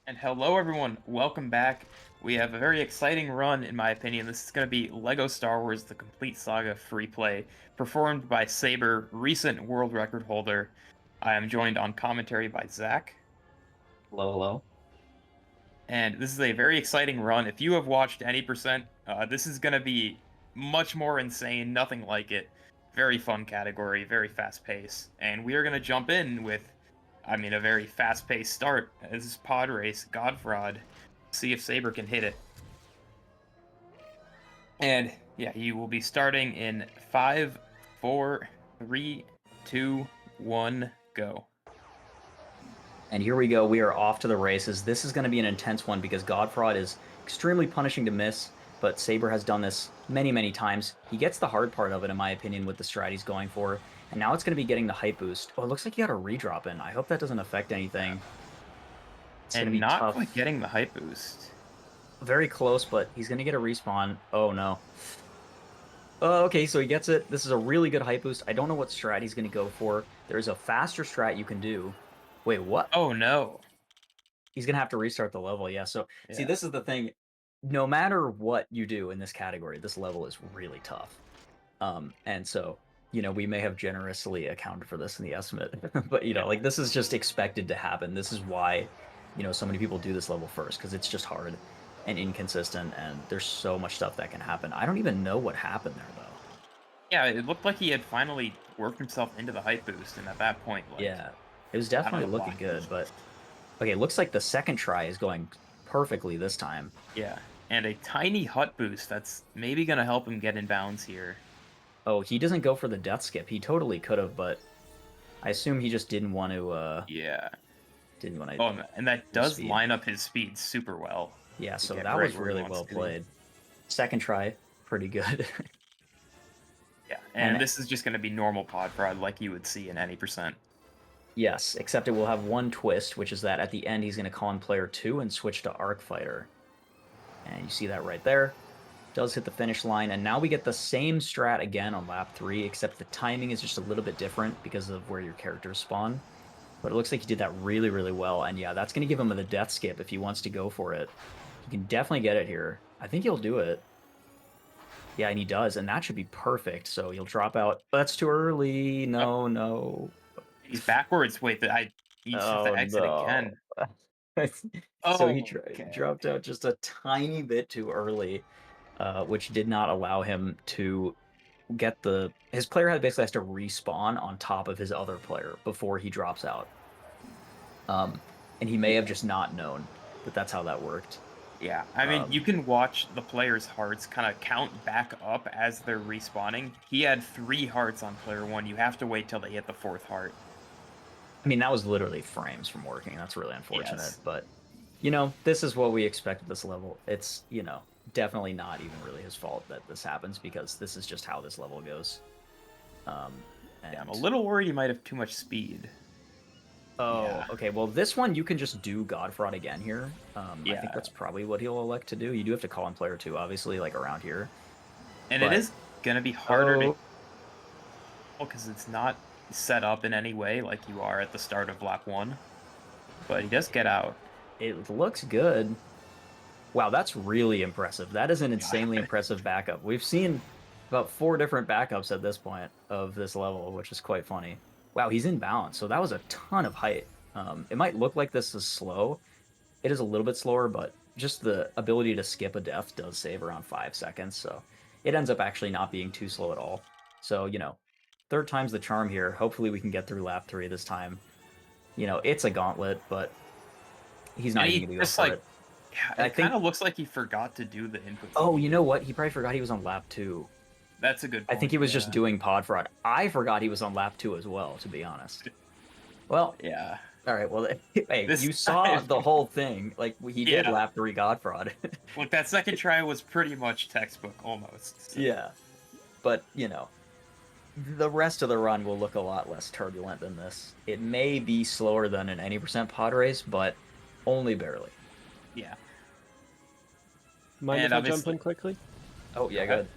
And hello, everyone. Welcome back. We have a very exciting run, in my opinion. This is going to be LEGO Star Wars: The Complete Saga free play, performed by Saber, recent world record holder. I am joined on commentary by Zach, Hello, hello. and this is a very exciting run. If you have watched any percent, this is going to be much more insane. Nothing like it. Very fun category, very fast pace, and we are going to jump in with a very fast-paced start. This is pod race, Godfrod. See if Saber can hit it. And yeah, he will be starting in 5, 4, 3, 2, 1, go. And here we go. We are off to the races. This is going to be an intense one because Godfrod is extremely punishing to miss, but Saber has done this many, many times. He gets the hard part of it, in my opinion, with the strat he's going for. And now it's going to be getting the hype boost. Oh, it looks like he got a redrop in. I hope that doesn't affect anything. It's going to And be not quite tough. getting the hype boost. Very close, but he's going to get a respawn. Oh, no. Okay, so he gets it. This is a really good hype boost. I don't know what strat he's going to go for. There's a faster strat you can do. Wait, what? Oh no. He's gonna have to restart the level. Yeah. So see, Yeah. this is the thing. No matter what you do in this category, this level is really tough. And so we may have generously accounted for this in the estimate, but Yeah. like this is just expected to happen. This is why so many people do this level first because it's just hard and inconsistent, and there's so much stuff that can happen. I don't even know what happened there though. Yeah, it looked like he had finally worked himself into the hype boost, and at that point, like, Yeah, it was I don't definitely know looking why. good, but okay, it looks like the second try is going perfectly this time. Yeah. And a tiny hut boost that's maybe gonna help him get in bounds here. Oh, he doesn't go for the death skip. He totally could have, but I assume he just Yeah. didn't want to Oh, and that use does speed. line up his speed super well Yeah, to so get that right was where he really wants well to be. played. Second try, pretty good. Yeah, and And this is just going to be normal pod fraud like you would see in any percent. yes, except it will have one twist, which is that at the end he's going to call in player 2 and switch to Arc Fighter. And you see that right there. Does hit the finish line, and now we get the same strat again on lap 3, except the timing is just a little bit different because of where your characters spawn. But it looks like he did that really, really well, and yeah, that's going to give him the death skip if he wants to go for it. He can definitely get it here. I think he'll do it. Yeah, and he does, and that should be perfect. So he'll drop out. That's too early. Oh, No, no. he's backwards. Wait, he just have Oh to exit no. again. So he Okay. dropped out just a tiny bit too early, which did not allow him to get his player had basically has to respawn on top of his other player before he drops out. Um, and he may have Yeah. just not known that that's how that worked. Yeah. I mean, you Um, can watch the players' hearts kind of count back up as they're respawning. He had 3 hearts on player 1. You have to wait till they hit the 4th heart. I mean, that was literally frames from working. That's really unfortunate, Yes. but this is what we expect at this level. It's, definitely not even really his fault that this happens because this is just how this level goes. Um, Yeah, I'm a and little worried he might have too much speed. oh, Yeah. okay. Well, this one you can just do Godfrod again here. I think Yeah. that's probably what he'll elect to do. You do have to call in player 2, obviously, like around here. And it But is going to be harder to oh, because it's not set up in any way like you are at the start of lap 1. But he does get out. it looks good. Wow, that's really impressive. That is an Yeah. insanely impressive backup. We've seen about 4 different backups at this point of this level, which is quite funny. Wow, he's in balance. So that was a ton of height. It might look like this is slow. It is a little bit slower, but just the ability to skip a death does save around 5 seconds. So it ends up actually not being too slow at all. So, third time's the charm here. Hopefully we can get through lap 3 this time. It's a gauntlet, but he's not And even he going to go just for like, it. yeah, I it kind think of looks like he forgot to do the input Oh, you speed. know what? He probably forgot he was on lap 2. That's a good I think point. he was just Yeah. doing pod fraud. I forgot he was on lap 2 as well, to be honest. Well, Yeah. all right. Well, hey, This you saw time, the whole thing. Like he did yeah. lap 3 god fraud. Look, that second try was pretty much textbook almost. So, Yeah, but the rest of the run will look a lot less turbulent than this. It may be slower than an any percent pod race, but only barely. yeah. Mind And if I jump obviously, in quickly? Oh go yeah, ahead.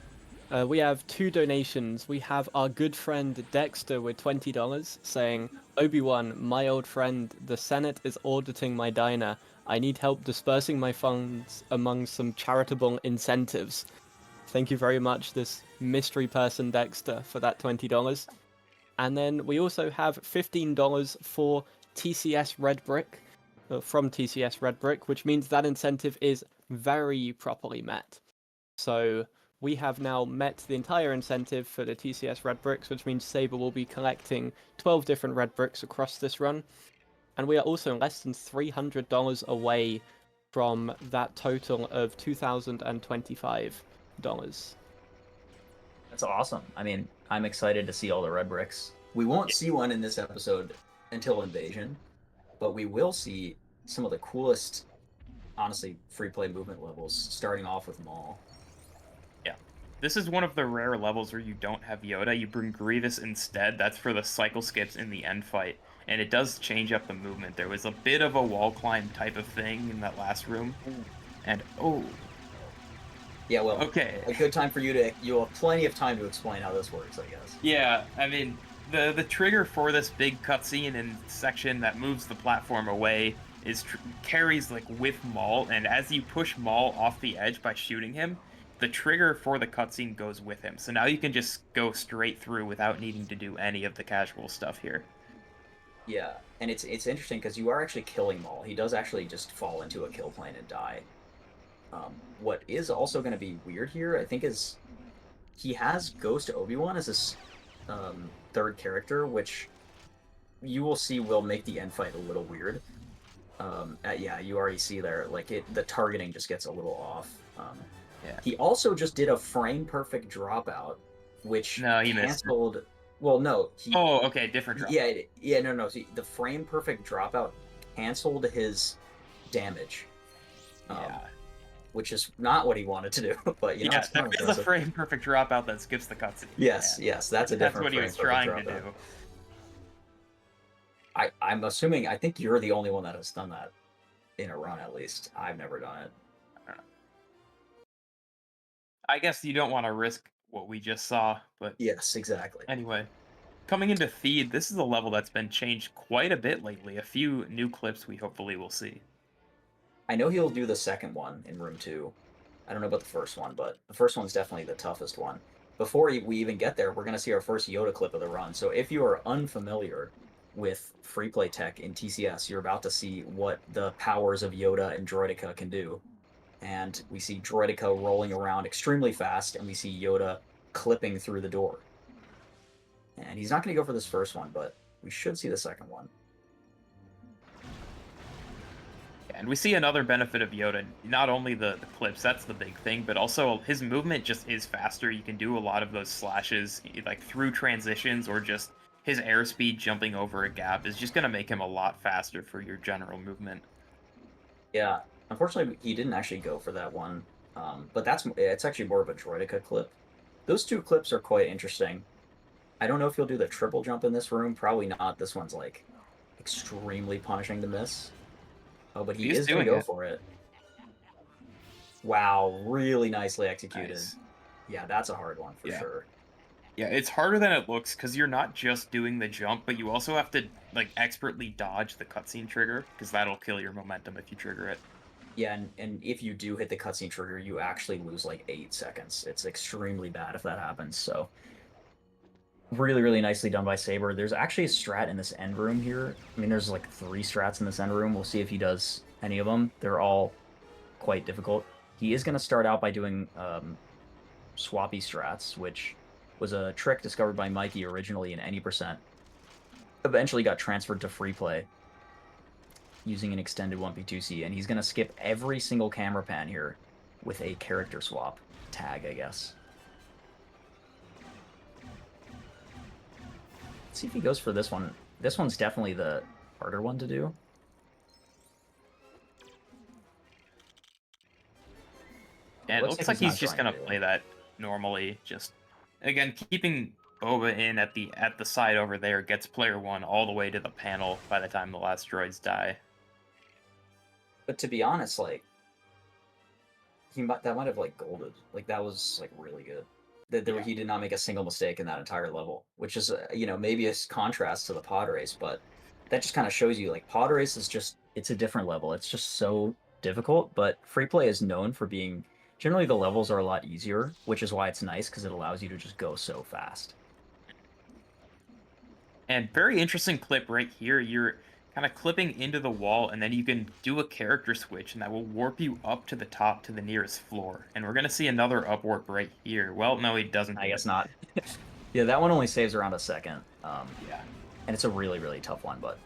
good. We have two donations. We have our good friend Dexter with $20 saying, Obi-Wan, my old friend, the Senate is auditing my diner. I need help dispersing my funds among some charitable incentives. Thank you very much, this mystery person Dexter, for that $20. And then we also have $15 for TCS Red Brick, from TCS Red Brick, which means that incentive is very properly met. So we have now met the entire incentive for the TCS Red Bricks, which means Saber will be collecting 12 different Red Bricks across this run. And we are also less than $300 away from that total of $2,025. That's awesome. I mean, I'm excited to see all the red bricks. We won't see one in this episode until Invasion, but we will see some of the coolest, honestly, free play movement levels, starting off with Maul. Yeah. This is one of the rare levels where you don't have Yoda. You bring Grievous instead. That's for the cycle skips in the end fight. And it does change up the movement. There was a bit of a wall climb type of thing in that last room. And, oh. Yeah, well, Okay. a good time for you to... You'll have plenty of time to explain how this works, I guess. Yeah, I mean, the trigger for this big cutscene and section that moves the platform away is carries like with Maul, and as you push Maul off the edge by shooting him, the trigger for the cutscene goes with him. So now you can just go straight through without needing to do any of the casual stuff here. Yeah, and it's interesting because you are actually killing Maul. He does actually just fall into a kill plane and die. What is also going to be weird here, I think, is he has Ghost Obi-Wan as his third character, which you will see will make the end fight a little weird. Yeah, you already see there, like the targeting just gets a little off. Yeah. He also just did a frame perfect dropout, which No, he missed it. canceled. Well, no, Oh, okay, different drop. yeah, no. See, the frame perfect dropout canceled his damage. Yeah. Which is not what he wanted to do, but you know, Yeah, it's there kind of is a impressive. frame perfect dropout that skips the cutscene. Yes, Yeah. yes, that's a That's different what he frame was perfect trying to dropout. do. I'm assuming, I think you're the only one that has done that in a run, at least. I've never done it. I guess you don't want to risk what we just saw, but Yes, exactly. anyway. Coming into Feed, this is a level that's been changed quite a bit lately. A few new clips we hopefully will see. I know he'll do the second one in room 2. I don't know about the first one, but the first one's definitely the toughest one. Before we even get there, we're going to see our first Yoda clip of the run. So if you are unfamiliar with free play tech in TCS, you're about to see what the powers of Yoda and Droideka can do. And we see Droideka rolling around extremely fast, and we see Yoda clipping through the door. And he's not going to go for this first one, but we should see the second one. And we see another benefit of Yoda, not only the clips, that's the big thing, but also his movement just is faster. You can do a lot of those slashes, like through transitions, or just his airspeed jumping over a gap is just going to make him a lot faster for your general movement. Yeah, unfortunately, he didn't actually go for that one, but it's actually more of a Droideka clip. Those two clips are quite interesting. I don't know if he'll do the triple jump in this room. Probably not. This one's like extremely punishing to miss. Oh, but he He's is going to doing go it. for it. Wow, really nicely executed. Nice. Yeah, that's a hard one for sure. Yeah, it's harder than it looks because you're not just doing the jump, but you also have to like expertly dodge the cutscene trigger because that'll kill your momentum if you trigger it. Yeah, and if you do hit the cutscene trigger, you actually lose like 8 seconds. It's extremely bad if that happens. So really, really nicely done by Saber. There's actually a strat in this end room here. I mean, there's like 3 strats in this end room. We'll see if he does any of them. They're all quite difficult. He is going to start out by doing swappy strats, which was a trick discovered by Mikey originally in any percent. Eventually got transferred to free play using an extended 1P2C, and he's going to skip every single camera pan here with a character swap tag, I guess. Let's see if he goes for this one. This one's definitely the harder one to do. And it looks like he's just gonna play that normally. Just again, keeping Boba in at the side over there gets player 1 all the way to the panel by the time the last droids die. But to be honest, like that might have like golded. Like that was like really good. that he did not make a single mistake in that entire level, which is maybe a contrast to the pod race, but that just kind of shows you like pod race is just it's a different level. It's just so difficult, but free play is known for being generally the levels are a lot easier, which is why it's nice because it allows you to just go so fast. And very interesting clip right here. You're kind of clipping into the wall, and then you can do a character switch, and that will warp you up to the top to the nearest floor. And we're going to see another upwarp right here. Well, no, he doesn't. I guess not. Yeah, that one only saves around a second. Yeah. And it's a really, really tough one, but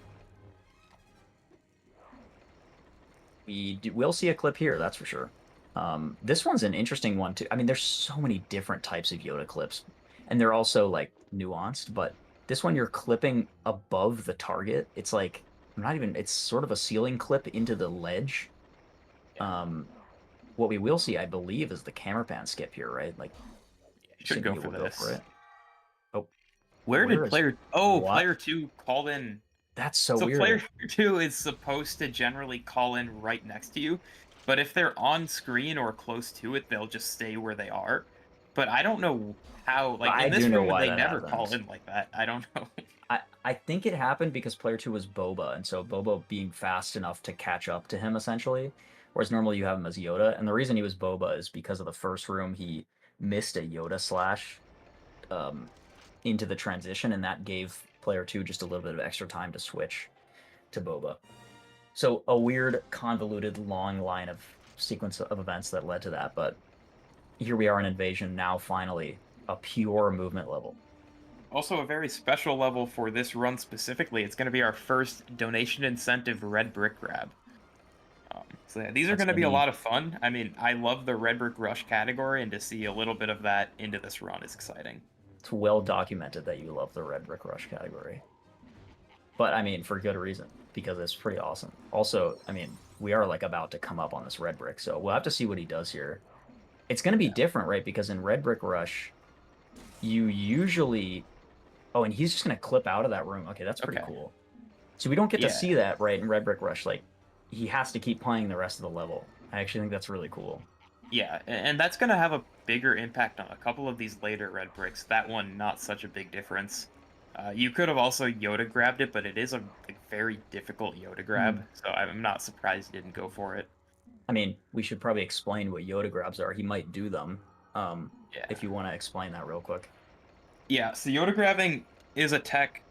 we'll see a clip here, that's for sure. This one's an interesting one too. I mean, there's so many different types of Yoda clips, and they're also like nuanced, but this one you're clipping above the target. It's like it's sort of a ceiling clip into the ledge. What we will see, I believe, is the camera pan skip here, right? Like Should go for this. Go for it. Oh, where did player? Oh, what? player 2 called in. That's so weird. So player 2 is supposed to generally call in right next to you, but if they're on screen or close to it, they'll just stay where they are. But I don't know how. Like in this room, they never call in like that. I don't know. I think it happened because player 2 was Boba, and so Boba being fast enough to catch up to him essentially. Whereas normally you have him as Yoda, and the reason he was Boba is because of the first room he missed a Yoda slash into the transition, and that gave player 2 just a little bit of extra time to switch to Boba. So a weird, convoluted, long line of sequence of events that led to that, but here we are in Invasion, now finally a pure movement level. Also a very special level for this run specifically. It's going to be our first donation incentive red brick grab. So yeah, these are going to be a lot of fun. I mean, I love the red brick rush category, and to see a little bit of that into this run is exciting. It's well documented that you love the red brick rush category. But I mean, for good reason, because it's pretty awesome. Also, I mean, we are like about to come up on this red brick, so we'll have to see what he does here. It's going to be different, right? Because in red brick rush, you usually... Oh, and he's just going to clip out of that room. Okay, that's pretty cool. So we don't get to see that, right, in red brick rush. Like, he has to keep playing the rest of the level. I actually think that's really cool. Yeah, and that's going to have a bigger impact on a couple of these later red bricks. That one, not such a big difference. You could have also Yoda grabbed it, but it is a very difficult Yoda grab, so I'm not surprised he didn't go for it. I mean, we should probably explain what Yoda grabs are. He might do them, if you want to explain that real quick. Yeah, so Yoda grabbing is a tech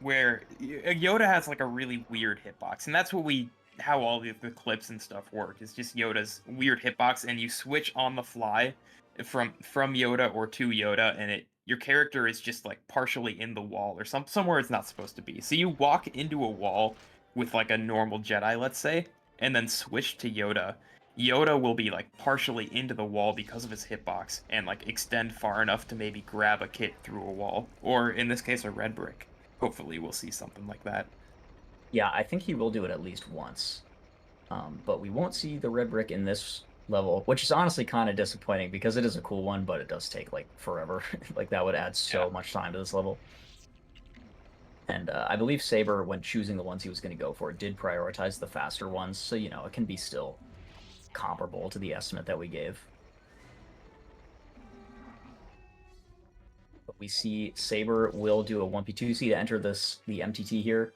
where Yoda has like a really weird hitbox, and that's how all the clips and stuff work. It's just Yoda's weird hitbox, and you switch on the fly from Yoda or to Yoda, and your character is just like partially in the wall or somewhere it's not supposed to be. So you walk into a wall with like a normal Jedi, let's say, and then switch to Yoda. Yoda will be like partially into the wall because of his hitbox and like extend far enough to maybe grab a kit through a wall, or in this case a red brick. Hopefully we'll see something like that. Yeah, I think he will do it at least once. But we won't see the red brick in this level, which is honestly kind of disappointing because it is a cool one, but it does take like forever. Like that would add so much time to this level. And I believe Saber, when choosing the ones he was going to go for, did prioritize the faster ones, so it can be still comparable to the estimate that we gave. But we see Saber will do a 1p2c to enter the MTT here.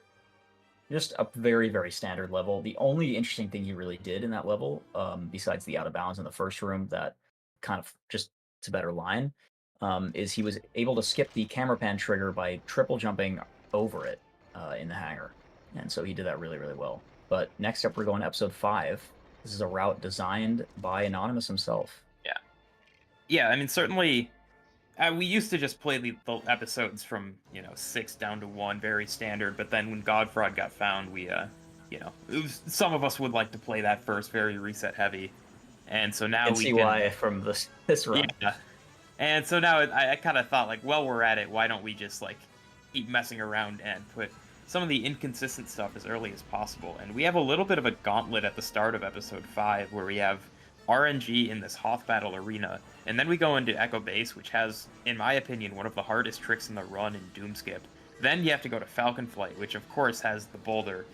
Just a very, very standard level. The only interesting thing he really did in that level, besides the out of bounds in the first room that kind of just it's a better line, is he was able to skip the camera pan trigger by triple jumping over it in the hangar. And so he did that really, really well. But next up, we're going to episode 5. This is a route designed by Anonymous himself. Yeah. Yeah, I mean, certainly... we used to just play the episodes from 6 down to 1, very standard. But then when Godfraud got found, we some of us would like to play that first, very reset heavy, and so now we see why from this run. Yeah, and so now I kind of thought like, well, we're at it. Why don't we just like keep messing around and put some of the inconsistent stuff as early as possible? And we have a little bit of a gauntlet at the start of episode 5 where we have RNG in this Hoth battle arena, and then we go into Echo Base, which has, in my opinion, one of the hardest tricks in the run in Doomskip. Then you have to go to Falcon Flight, which of course has the boulder,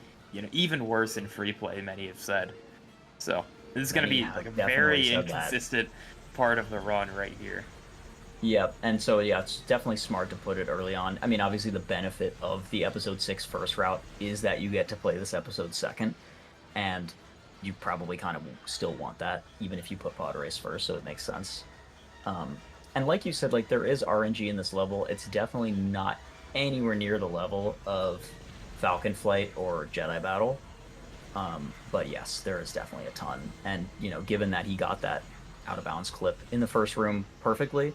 even worse in free play, many have said. So this is going to be like a very inconsistent part of the run right here. Yep, and so yeah, it's definitely smart to put it early on. I mean, obviously the benefit of the episode 6 first route is that you get to play this episode second, and you probably kind of still want that, even if you put Pod Race first, so it makes sense. Um, and like you said, like there is RNG in this level. It's definitely not anywhere near the level of Falcon Flight or Jedi Battle. But yes, there is definitely a ton. And, you know, given that he got that out of bounds clip in the first room perfectly,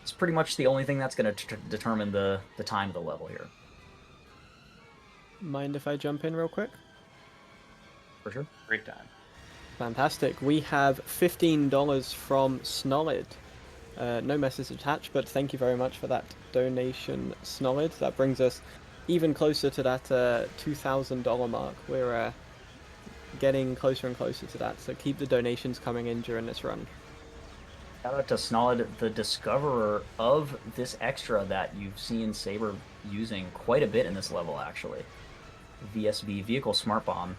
it's pretty much the only thing that's going to determine the time of the level here. Mind if I jump in real quick? For sure. Great time. Fantastic. We have $15 from Snolid. No message attached, but thank you very much for that donation, Snolid. That brings us even closer to that $2,000 mark. We're getting closer and closer to that, so keep the donations coming in during this run. Shout out to Snolid, the discoverer of this extra that you've seen Saber using quite a bit in this level, actually. VSB, Vehicle Smart Bomb.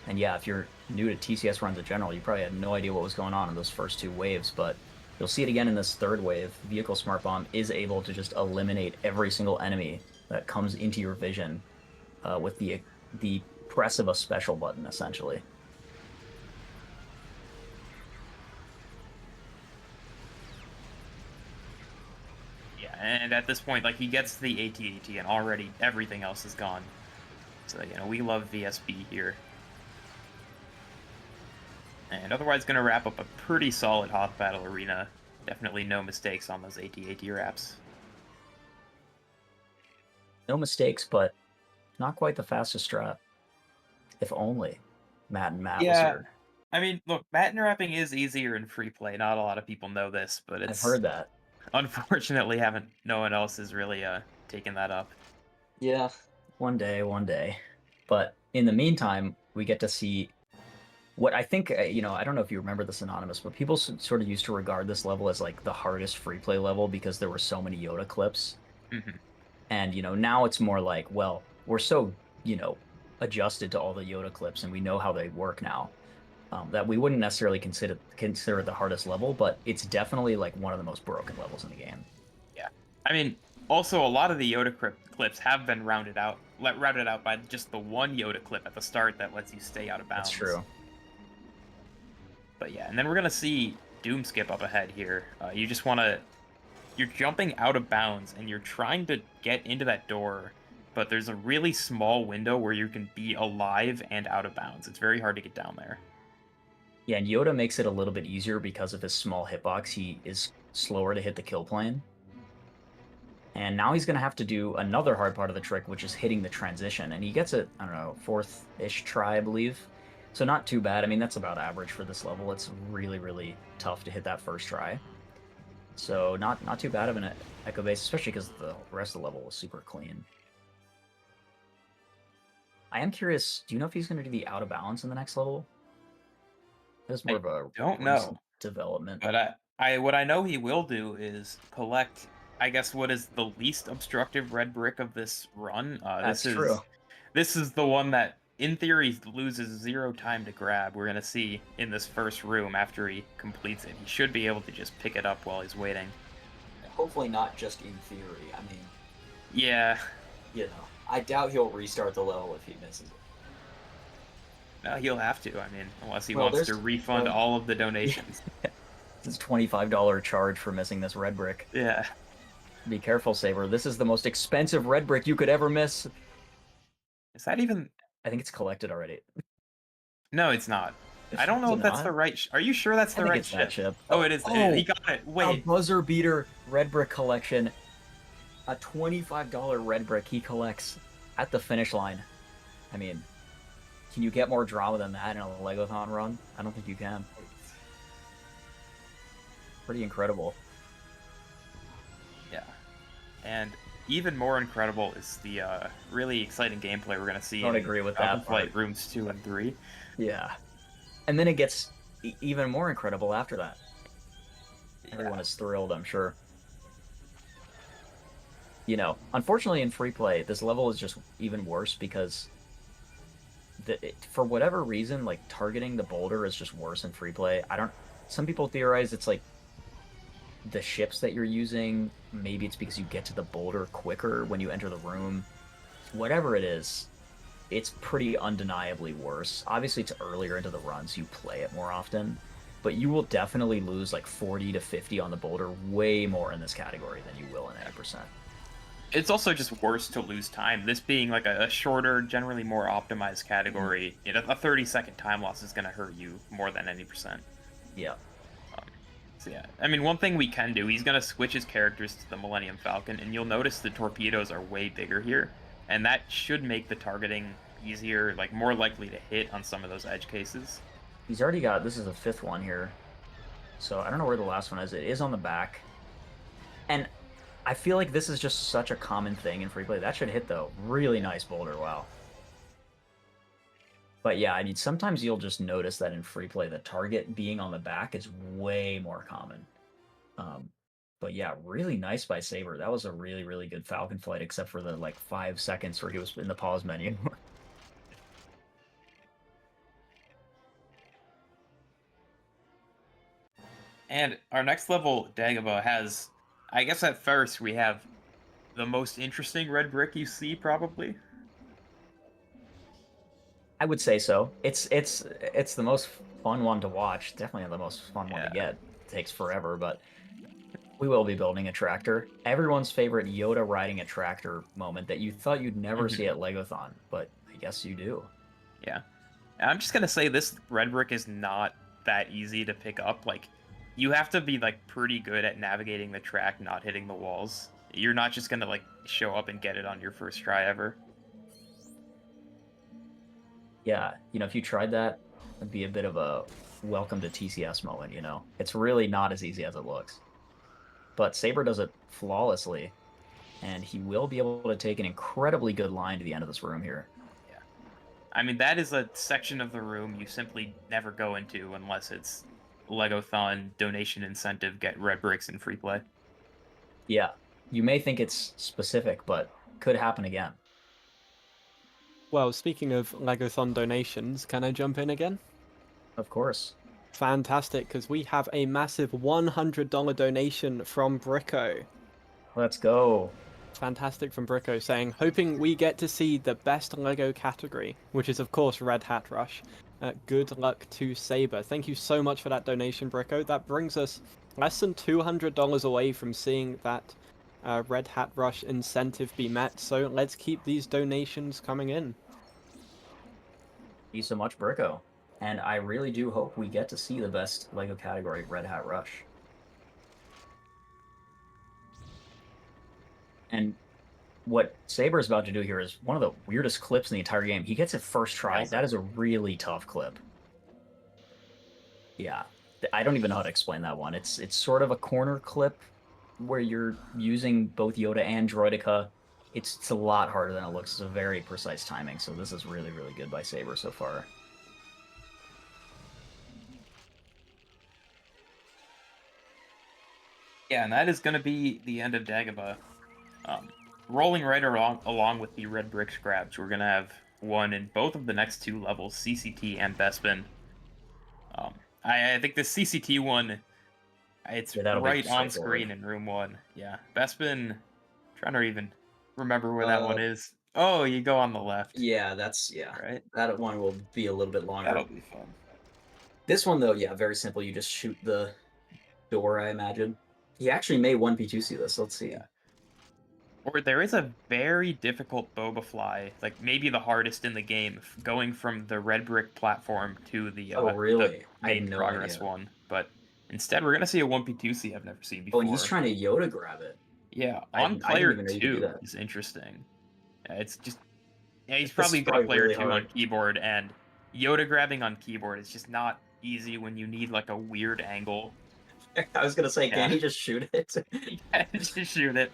And yeah, if you're new to TCS runs in general, you probably had no idea what was going on in those first two waves, but you'll see it again in this third wave. Vehicle Smart Bomb is able to just eliminate every single enemy that comes into your vision with the press of a special button, essentially. Yeah, and at this point, like, he gets the AT-AT, and already everything else is gone. So, you know, we love VSB here. And otherwise going to wrap up a pretty solid Hoth Battle Arena. Definitely no mistakes on those AT-AT wraps. No mistakes, but not quite the fastest strat. If only Matt and Matt was here. I mean, look, Baton wrapping is easier in free play. Not a lot of people know this, but I've it's heard that. unfortunately no one else has really taken that up. Yeah. One day. But in the meantime, we get to see what I think, you know, I don't know if you remember this, Anonymous, but people sort of used to regard this level as like the hardest free play level because there were so many Yoda clips. Mm-hmm. And, you know, now it's more like, well, we're so, you know, adjusted to all the Yoda clips and we know how they work now. That we wouldn't necessarily consider it the hardest level, but it's definitely like one of the most broken levels in the game. Yeah, I mean, also a lot of the Yoda clips have been rounded out by just the one Yoda clip at the start that lets you stay out of bounds. That's true. But yeah, and then we're gonna see Doom Skip up ahead here. You just wanna, you're jumping out of bounds and you're trying to get into that door, but there's a really small window where you can be alive and out of bounds. It's very hard to get down there. Yeah, and Yoda makes it a little bit easier because of his small hitbox. He is slower to hit the kill plane. And now he's going to have to do another hard part of the trick, which is hitting the transition. And he gets it, I don't know, fourth-ish try, I believe. So not too bad. I mean, that's about average for this level. It's really, really tough to hit that first try. So not too bad of an echo base, especially because the rest of the level was super clean. I am curious, do you know if he's going to do the out of bounds in the next level? That's more of a don't know development. But what I know he will do is collect, I guess, what is the least obstructive red brick of this run. That's true. This is the one that, in theory, loses 0 time to grab. We're gonna see in this first room after he completes it. He should be able to just pick it up while he's waiting. Hopefully not just in theory. I mean, yeah. You know, I doubt he'll restart the level if he misses it. No, he'll have to. I mean, unless he wants to refund all of the donations. It's $25 charge for missing this red brick. Yeah. Be careful, Saber. This is the most expensive red brick you could ever miss. Is that even... I think it's collected already. No, it's not. I don't know if that's the right... Are you sure that's the right chip? Oh, it is. Oh, he got it. Wait. A buzzer beater red brick collection. A $25 red brick he collects at the finish line. I mean, can you get more drama than that in a LEGOthon run? I don't think you can. Pretty incredible. Yeah. And even more incredible is the really exciting gameplay we're going to see. I don't agree with that. Flight Rooms 2 and 3. Yeah. And then it gets even more incredible after that. Yeah. Everyone is thrilled, I'm sure. You know, unfortunately in free play, this level is just even worse because for whatever reason, like, targeting the boulder is just worse in free play. Some people theorize it's like the ships that you're using, maybe it's because you get to the boulder quicker when you enter the room. Whatever it is, it's pretty undeniably worse. Obviously, it's earlier into the run, so you play it more often, but you will definitely lose like 40 to 50 on the boulder way more in this category than you will in 80%. It's also just worse to lose time. This being like a shorter, generally more optimized category, a 30-second time loss is going to hurt you more than any percent. Yeah. So yeah, I mean, one thing we can do, he's going to switch his characters to the Millennium Falcon, and you'll notice the torpedoes are way bigger here, and that should make the targeting easier, like more likely to hit on some of those edge cases. He's already got, this is the 5th one here, so I don't know where the last one is. It is on the back, and I feel like this is just such a common thing in free play. That should hit, though. Really nice boulder, wow. But yeah, I mean, sometimes you'll just notice that in free play, the target being on the back is way more common. But yeah, really nice by Saber. That was a really, really good Falcon flight, except for the like 5 seconds where he was in the pause menu. And our next level, Dagobah, has, I guess at first, we have the most interesting red brick you see, probably. I would say so. It's the most fun one to watch. Definitely the most fun one to get. It takes forever, but we will be building a tractor. Everyone's favorite Yoda riding a tractor moment that you thought you'd never see at LEGOthon, but I guess you do. Yeah. And I'm just gonna say this red brick is not that easy to pick up. Like, you have to be like pretty good at navigating the track, not hitting the walls. You're not just gonna like show up and get it on your first try ever. Yeah, if you tried that, it'd be a bit of a welcome to TCS moment. It's really not as easy as it looks. But Saber does it flawlessly, and he will be able to take an incredibly good line to the end of this room here. Yeah. I mean, that is a section of the room you simply never go into unless it's LEGOthon donation incentive, get red bricks in free play. Yeah, you may think it's specific, but could happen again. Well, speaking of LEGOthon donations, can I jump in again? Of course. Fantastic, because we have a massive $100 donation from Bricko. Let's go. Fantastic from Bricko saying, hoping we get to see the best LEGO category, which is of course Red Hat Rush. Good luck to Saber. Thank you so much for that donation, Bricko. That brings us less than $200 away from seeing that Red Hat Rush incentive be met, so let's keep these donations coming in. Thank you so much, Bricko. And I really do hope we get to see the best LEGO category, Red Hat Rush. And what Saber's about to do here is one of the weirdest clips in the entire game. He gets it first try. That is a really tough clip. Yeah. I don't even know how to explain that one. It's sort of a corner clip where you're using both Yoda and Droideka. It's a lot harder than it looks. It's a very precise timing, so this is really, really good by Saber so far. Yeah, and that is going to be the end of Dagobah. Rolling right along with the red brick scraps, we're going to have one in both of the next 2 levels, CCT and Bespin. I think the CCT one, it's right on screen in room 1. Yeah, Bespin, trying to even remember where that one is. Oh, you go on the left. Yeah, right. That one will be a little bit longer. That'll be fun. This one, though, yeah, very simple. You just shoot the door, I imagine. He actually may 1v2C this. Let's see. Yeah. Or there is a very difficult Boba fly, like maybe the hardest in the game, going from the red brick platform to the, the main progress one. But instead, we're gonna see a 1v2C I've never seen before. Oh, and he's trying to Yoda grab it. Yeah, on player 2 is interesting. Yeah, it's just he's probably got player 2 on keyboard, and Yoda grabbing on keyboard is just not easy when you need like a weird angle. I was gonna say, can he just shoot it? Yeah, just shoot it.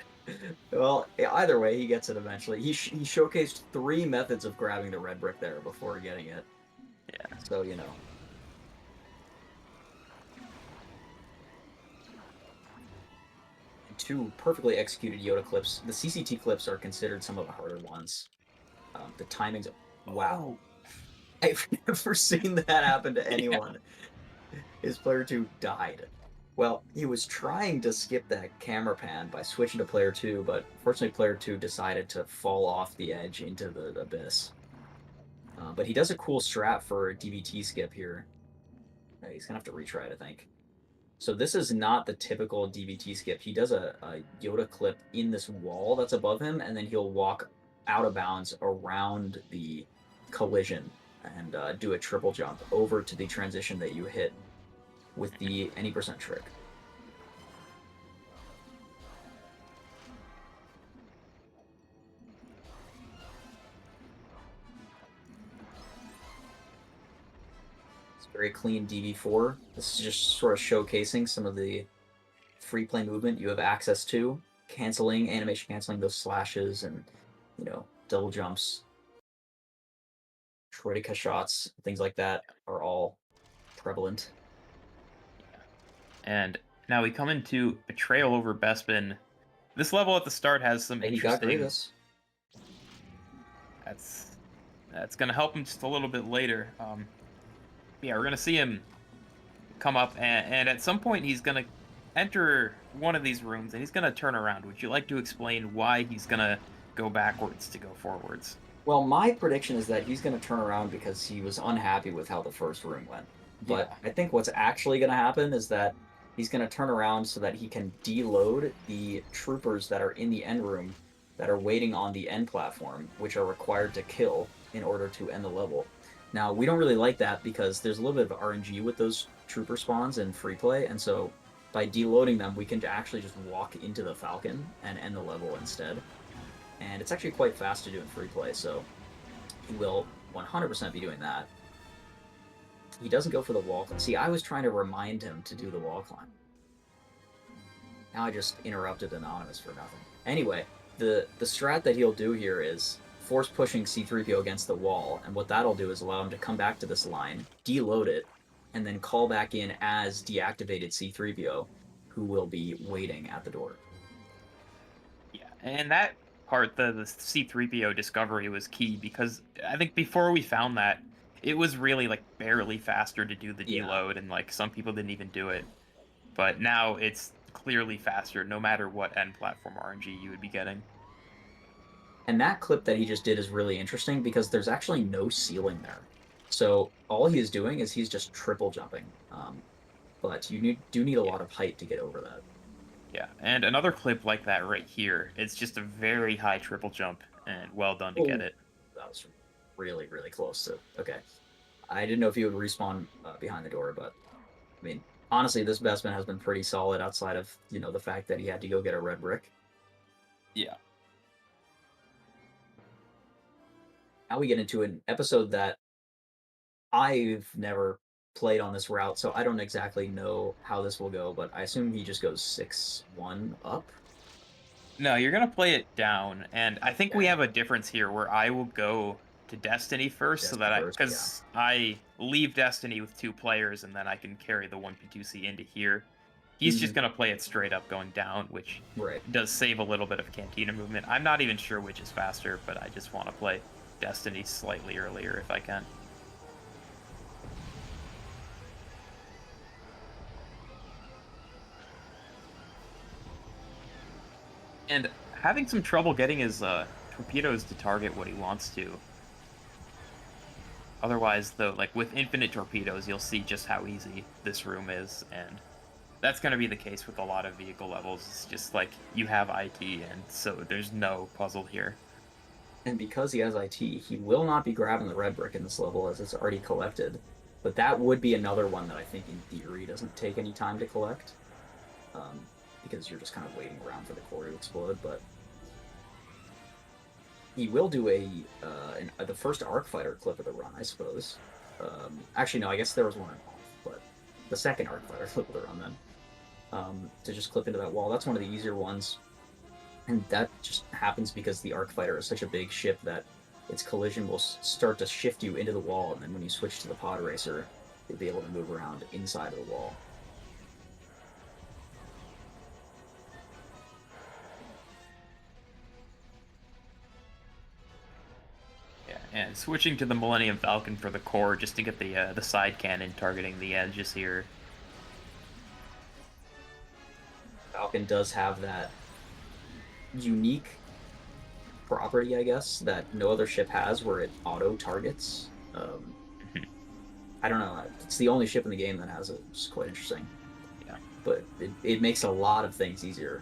Well, either way, he gets it eventually. He showcased 3 methods of grabbing the red brick there before getting it. Yeah. So, And 2 perfectly executed Yoda clips. The CCT clips are considered some of the harder ones. The timing's... Wow. I've never seen that happen to anyone. His player 2 died. Well, he was trying to skip that camera pan by switching to player 2, but fortunately player 2 decided to fall off the edge into the abyss. But he does a cool strat for a DVT skip here. He's going to have to retry it, I think. So this is not the typical DVT skip. He does a Yoda clip in this wall that's above him, and then he'll walk out of bounds around the collision and do a triple jump over to the transition that you hit with the any percent trick. It's very clean DV4. This is just sort of showcasing some of the free play movement you have access to, animation canceling those slashes and, double jumps. Troidica shots, things like that are all prevalent. And now we come into Betrayal over Bespin. This level at the start has some And he got interesting... Grievous. That's going to help him just a little bit later. Yeah, we're going to see him come up, and at some point he's going to enter one of these rooms, and he's going to turn around. Would you like to explain why he's going to go backwards to go forwards? Well, my prediction is that he's going to turn around because he was unhappy with how the first room went. But I think what's actually going to happen is that he's going to turn around so that he can deload the troopers that are in the end room that are waiting on the end platform, which are required to kill in order to end the level. Now, we don't really like that because there's a little bit of RNG with those trooper spawns in free play, and so by deloading them, we can actually just walk into the Falcon and end the level instead. And it's actually quite fast to do in free play, so he will 100% be doing that. He doesn't go for the wall climb. See, I was trying to remind him to do the wall climb. Now I just interrupted Anonymous for nothing. Anyway, the strat that he'll do here is force pushing C-3PO against the wall, and what that'll do is allow him to come back to this line, deload it, and then call back in as deactivated C-3PO, who will be waiting at the door. Yeah, and that part, the C-3PO discovery was key, because I think before we found that, it was really, like, barely faster to do the deload, and, like, some people didn't even do it. But now it's clearly faster, no matter what end platform RNG you would be getting. And that clip that he just did is really interesting because there's actually no ceiling there. So all he is doing is he's just triple jumping. But you do need a lot of height to get over that. Yeah, and another clip like that right here, it's just a very high triple jump, and well done to get it. That was really, really close to... Okay. I didn't know if he would respawn behind the door, but... I mean, honestly, this Bespin has been pretty solid outside of, the fact that he had to go get a red brick. Yeah. Now we get into an episode that I've never played on this route, so I don't exactly know how this will go, but I assume he just goes 6-1 up? No, you're going to play it down, and I think we have a difference here where I will go to Destiny first, so that because I leave Destiny with 2 players, and then I can carry the 1P2C into here. He's just going to play it straight up going down, which does save a little bit of Cantina movement. I'm not even sure which is faster, but I just want to play Destiny slightly earlier if I can. And having some trouble getting his torpedoes to target what he wants to. Otherwise, though, like with infinite torpedoes, you'll see just how easy this room is, and that's going to be the case with a lot of vehicle levels. It's just like you have IT, and so there's no puzzle here. And because he has IT, he will not be grabbing the red brick in this level as it's already collected. But that would be another one that I think in theory doesn't take any time to collect. Because you're just kind of waiting around for the core to explode, but he will do the first Arc Fighter clip of the run, I suppose. Actually, no, I guess there was one involved, but the second Arc Fighter clip of the run then. To just clip into that wall. That's one of the easier ones. And that just happens because the Arc Fighter is such a big ship that its collision will start to shift you into the wall, and then when you switch to the Pod Racer, you'll be able to move around inside of the wall. And switching to the Millennium Falcon for the core, just to get the side cannon targeting the edges here. Falcon does have that unique property, I guess, that no other ship has, where it auto targets. I don't know. It's the only ship in the game that has it. It's quite interesting. Yeah. But it makes a lot of things easier.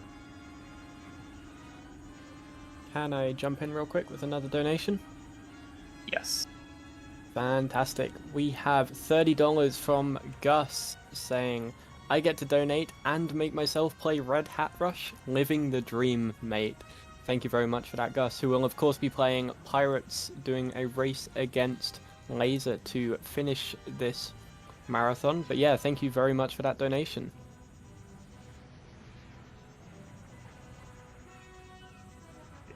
Can I jump in real quick with another donation? Yes. Fantastic. We have $30 from Gus saying, I get to donate and make myself play Red Hat Rush, living the dream, mate. Thank you very much for that, Gus, who will of course be playing Pirates, doing a race against Laser to finish this marathon. But yeah, thank you very much for that donation.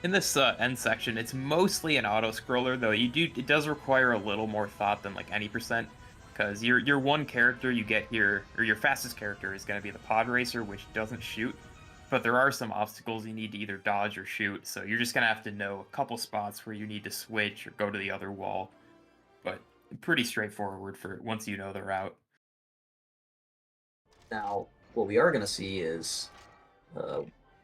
In this end section, it's mostly an auto scroller, though it does require a little more thought than like any percent, because your one character you get here, or your fastest character, is going to be the pod racer, which doesn't shoot. But there are some obstacles you need to either dodge or shoot, so you're just going to have to know a couple spots where you need to switch or go to the other wall. But pretty straightforward for once you know the route. Now, what we are going to see is,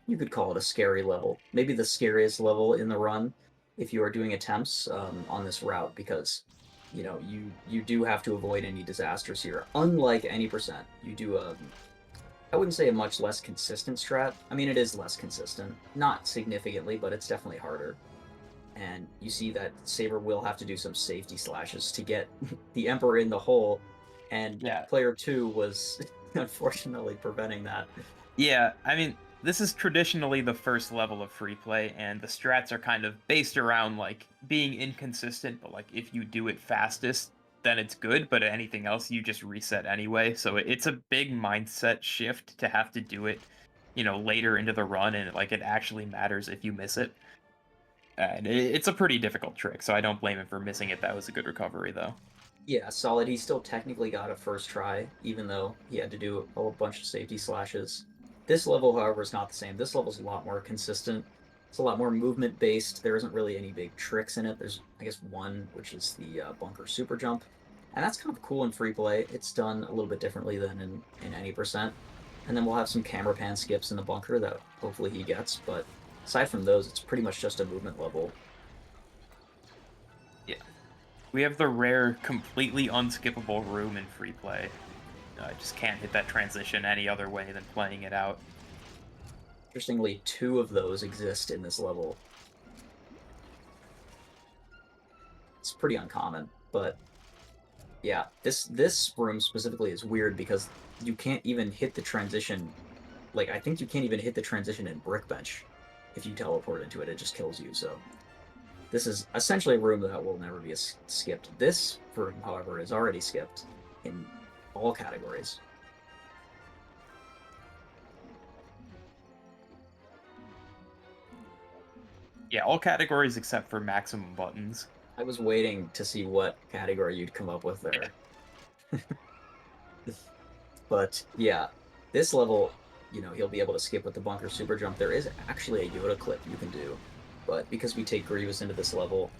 you could call it a scary level. Maybe the scariest level in the run if you are doing attempts on this route, because you do have to avoid any disasters here. Unlike any percent, you do I wouldn't say a much less consistent strat. I mean, it is less consistent. Not significantly, but it's definitely harder. And you see that Saber will have to do some safety slashes to get the Emperor in the hole, and Yeah. player 2 was unfortunately preventing that. Yeah, I mean, this is traditionally the first level of free play, and the strats are kind of based around like being inconsistent, but like if you do it fastest, then it's good, but anything else you just reset anyway. So it's a big mindset shift to have to do it, later into the run, and like it actually matters if you miss it. And it's a pretty difficult trick, so I don't blame him for missing it. That was a good recovery, though. Yeah, solid. He still technically got a first try, even though he had to do a whole bunch of safety slashes. This level, however, is not the same. This level's a lot more consistent. It's a lot more movement based. There isn't really any big tricks in it. There's, I guess, one, which is the bunker super jump. And that's kind of cool in free play. It's done a little bit differently than in any percent. And then we'll have some camera pan skips in the bunker that hopefully he gets. But aside from those, it's pretty much just a movement level. Yeah. We have the rare, completely unskippable room in free play. I just can't hit that transition any other way than playing it out. Interestingly, 2 of those exist in this level. It's pretty uncommon, but yeah, this room specifically is weird because you can't even hit the transition. Like, I think you can't even hit the transition in Brickbench. If you teleport into it, it just kills you, so this is essentially a room that will never be skipped. This room, however, is already skipped in all categories. Yeah, all categories except for maximum buttons. I was waiting to see what category you'd come up with there. But yeah, this level, he'll be able to skip with the bunker super jump. There is actually a Yoda clip you can do, but because we take Grievous into this level,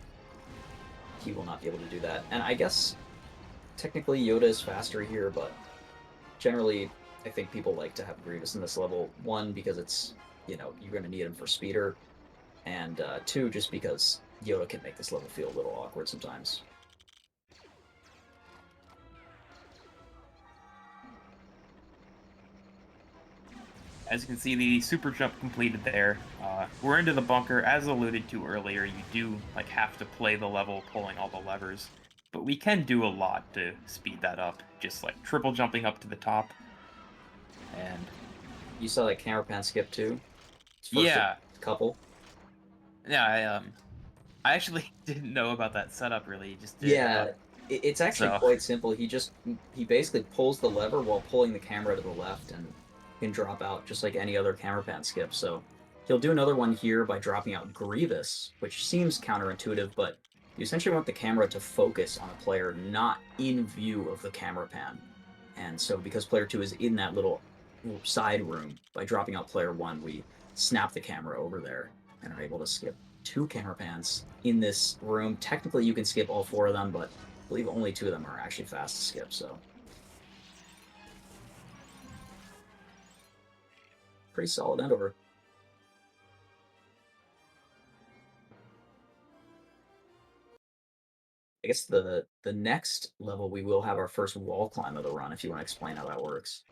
he will not be able to do that. And I guess technically Yoda is faster here, but generally I think people like to have Grievous in this level. 1, because it's, you're going to need him for speeder, and 2, just because Yoda can make this level feel a little awkward sometimes. As you can see, the super jump completed there. We're into the bunker. As alluded to earlier, you do have to play the level pulling all the levers. But we can do a lot to speed that up. Just triple jumping up to the top. And You saw that camera pan skip too? yeah. Couple. Yeah, I actually didn't know about that setup really. Just did. Yeah, it's actually quite simple. He basically pulls the lever while pulling the camera to the left and can drop out just like any other camera pan skip. So he'll do another one here by dropping out Grievous, which seems counterintuitive, but you essentially want the camera to focus on a player not in view of the camera pan. And so because player 2 is in that little side room, by dropping out player 1, we snap the camera over there and are able to skip 2 camera pans in this room. Technically, you can skip all 4 of them, but I believe only 2 of them are actually fast to skip, so. Pretty solid end over. I guess the next level we will have our first wall climb of the run, if you want to explain how that works.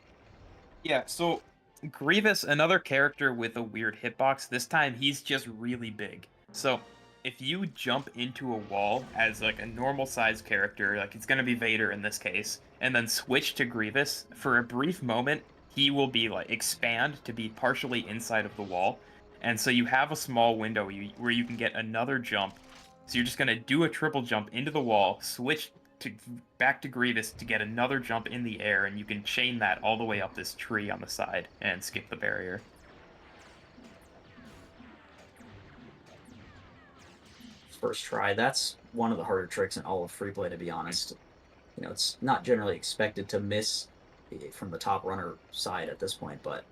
Yeah, so Grievous, another character with a weird hitbox, this time he's just really big. So if you jump into a wall as like a normal sized character, like it's gonna be Vader in this case, and then switch to Grievous, for a brief moment, he will be like expand to be partially inside of the wall. And so you have a small window where you can get another jump. So you're just gonna do a triple jump into the wall, switch to back to Grievous to get another jump in the air, and you can chain that all the way up this tree on the side and skip the barrier. First try. That's one of the harder tricks in all of free play, to be honest. You know, it's not generally expected to miss from the top runner side at this point, but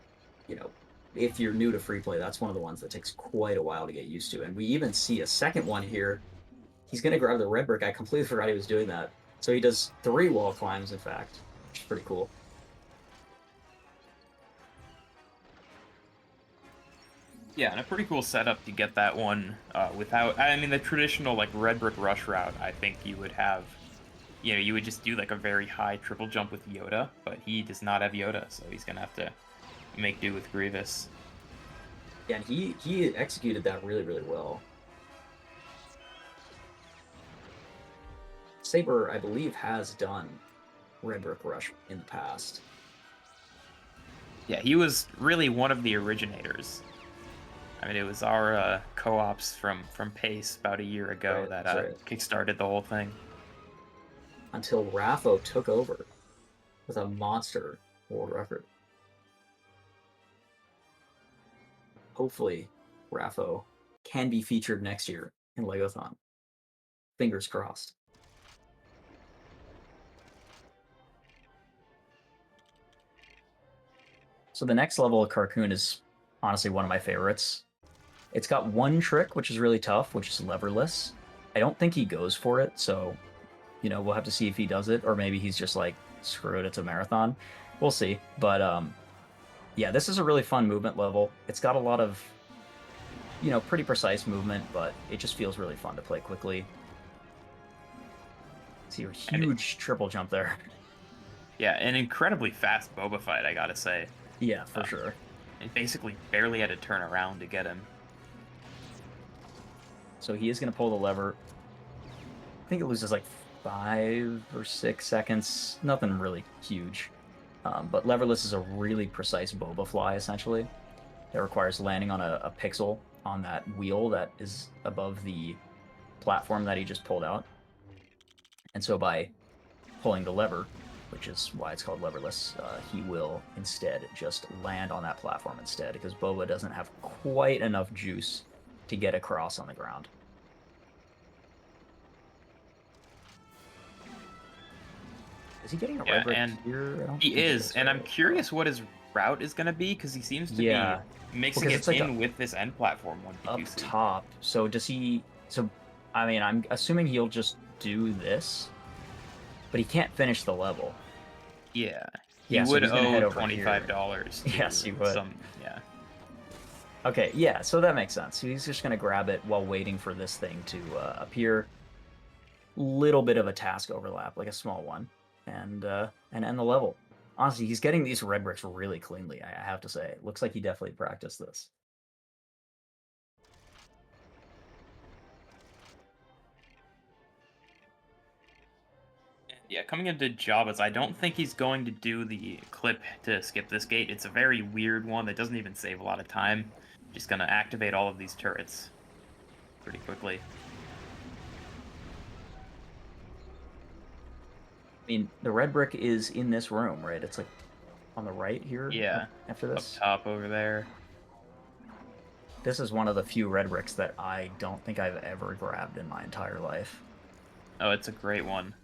you know, if you're new to free play, that's one of the ones that takes quite a while to get used to. And we even see a second one here. He's going to grab the red brick. I completely forgot he was doing that. So he does 3 wall climbs, in fact, which is pretty cool. Yeah, and a pretty cool setup to get that one without. I mean, the traditional like red brick rush route. I think you would have, you would just do like a very high triple jump with Yoda, but he does not have Yoda, so he's gonna have to make do with Grievous. Yeah, and he executed that really, really well. Saber, I believe, has done red brick rush in the past. Yeah, he was really one of the originators. I mean, it was our co-ops from Pace about a year ago Right, that kickstarted the whole thing. Until Rafo took over with a monster world record. Hopefully, Rafo can be featured next year in LEGOthon. Fingers crossed. So the next level of Carcoon is honestly one of my favorites. It's got one trick, which is really tough, which is leverless. I don't think he goes for it, so, we'll have to see if he does it, or maybe he's just like, screw it, it's a marathon. We'll see. But, yeah, this is a really fun movement level. It's got a lot of, pretty precise movement, but it just feels really fun to play quickly. See a huge triple jump there. Yeah, an incredibly fast Boba fight, I gotta say. Yeah, for sure. It basically barely had to turn around to get him. So he is going to pull the lever. I think it loses like 5 or 6 seconds. Nothing really huge. But leverless is a really precise Boba fly, essentially. It requires landing on a pixel on that wheel that is above the platform that he just pulled out. And so by pulling the lever, which is why it's called leverless, he will instead just land on that platform instead, because Boba doesn't have quite enough juice to get across on the ground. Is he getting a red brick here? He is, and I'm curious what his route is going to be, because he seems to be mixing it like with this end platform one up top. So does he? So I mean, I'm assuming he'll just do this, but he can't finish the level. Yeah, he would owe $25. Yes, he would. Yeah. Okay, yeah, so that makes sense. He's just gonna grab it while waiting for this thing to appear. Little bit of a task overlap, like a small one, and end the level. Honestly, he's getting these red bricks really cleanly, I have to say. It looks like he definitely practiced this. Yeah, coming into Jabba's, I don't think he's going to do the clip to skip this gate. It's a very weird one that doesn't even save a lot of time. Just gonna activate all of these turrets pretty quickly. I mean, the red brick is in this room, right? It's like on the right here? Yeah, after this? Up top over there. This is one of the few red bricks that I don't think I've ever grabbed in my entire life. Oh, it's a great one.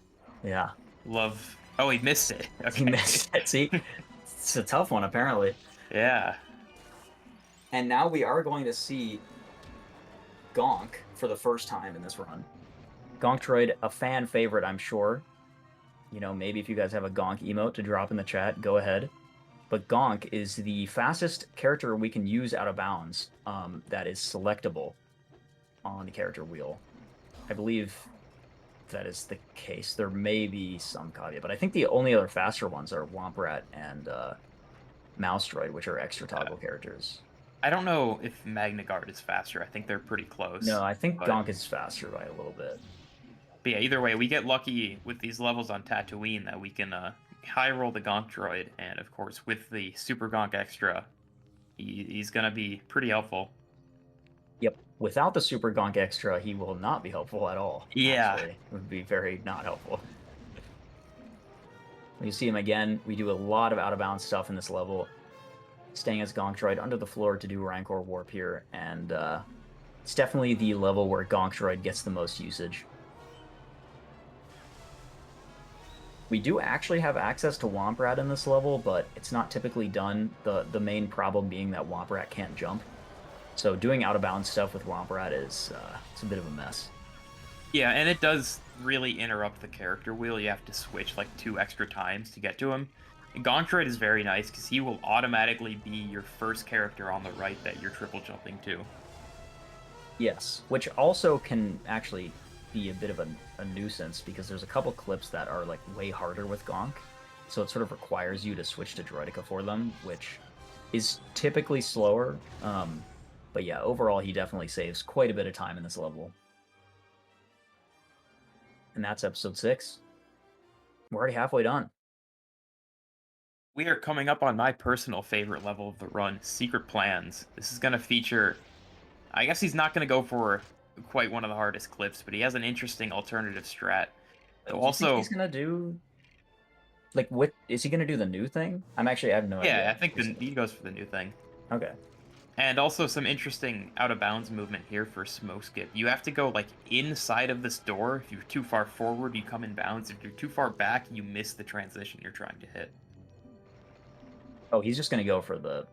Yeah. Love... Oh, he missed it. Okay. He missed it, see? It's a tough one, apparently. Yeah. And now we are going to see Gonk for the first time in this run. Gonk Droid, a fan favorite, I'm sure. Maybe if you guys have a Gonk emote to drop in the chat, go ahead. but Gonk is the fastest character we can use out of bounds that is selectable on the character wheel. I believe that is the case. There may be some caveat, but I think the only other faster ones are Womprat and Mouse Droid, which are extra toggle characters. I don't know if Magnagard is faster. I think they're pretty close. No, I think but, Gonk is faster by a little bit. But yeah, either way, we get lucky with these levels on Tatooine that we can high roll the Gonk droid, and of course with the Super Gonk Extra, he's gonna be pretty helpful. Yep. Without the Super Gonk Extra, he will not be helpful at all. Yeah. Actually. It would be very not helpful. When you see him again, we do a lot of out-of-bounds stuff in this level. Staying as Gonk Droid under the floor to do Rancor Warp here, and it's definitely the level where Gonk Droid gets the most usage. We do actually have access to Womprat in this level, but it's not typically done, the main problem being that Womprat can't jump. So doing out-of-bounds stuff with Womprat is it's a bit of a mess. Yeah, and it does really interrupt the character wheel. You have to switch like 2 extra times to get to him. And Gonk Droid is very nice because he will automatically be your first character on the right that you're triple jumping to. Yes, which also can actually be a bit of a nuisance because there's a couple clips that are like way harder with Gonk, so it sort of requires you to switch to Droidica for them, which is typically slower. But yeah, overall he definitely saves quite a bit of time in this level. And that's episode 6. We're already halfway done. We are coming up on my personal favorite level of the run, Secret Plans. This is going to feature... I guess he's not going to go for quite one of the hardest clips, but he has an interesting alternative strat. Do you Also, think he's gonna do... Like, what... Is he gonna do the new thing? I have no idea. yeah, I think he goes for the new thing. Okay. And also some interesting out-of-bounds movement here for Smoke Skip. You have to go, like, inside of this door. If you're too far forward, you come in bounds. If you're too far back, you miss the transition you're trying to hit. Oh, he's just gonna go for the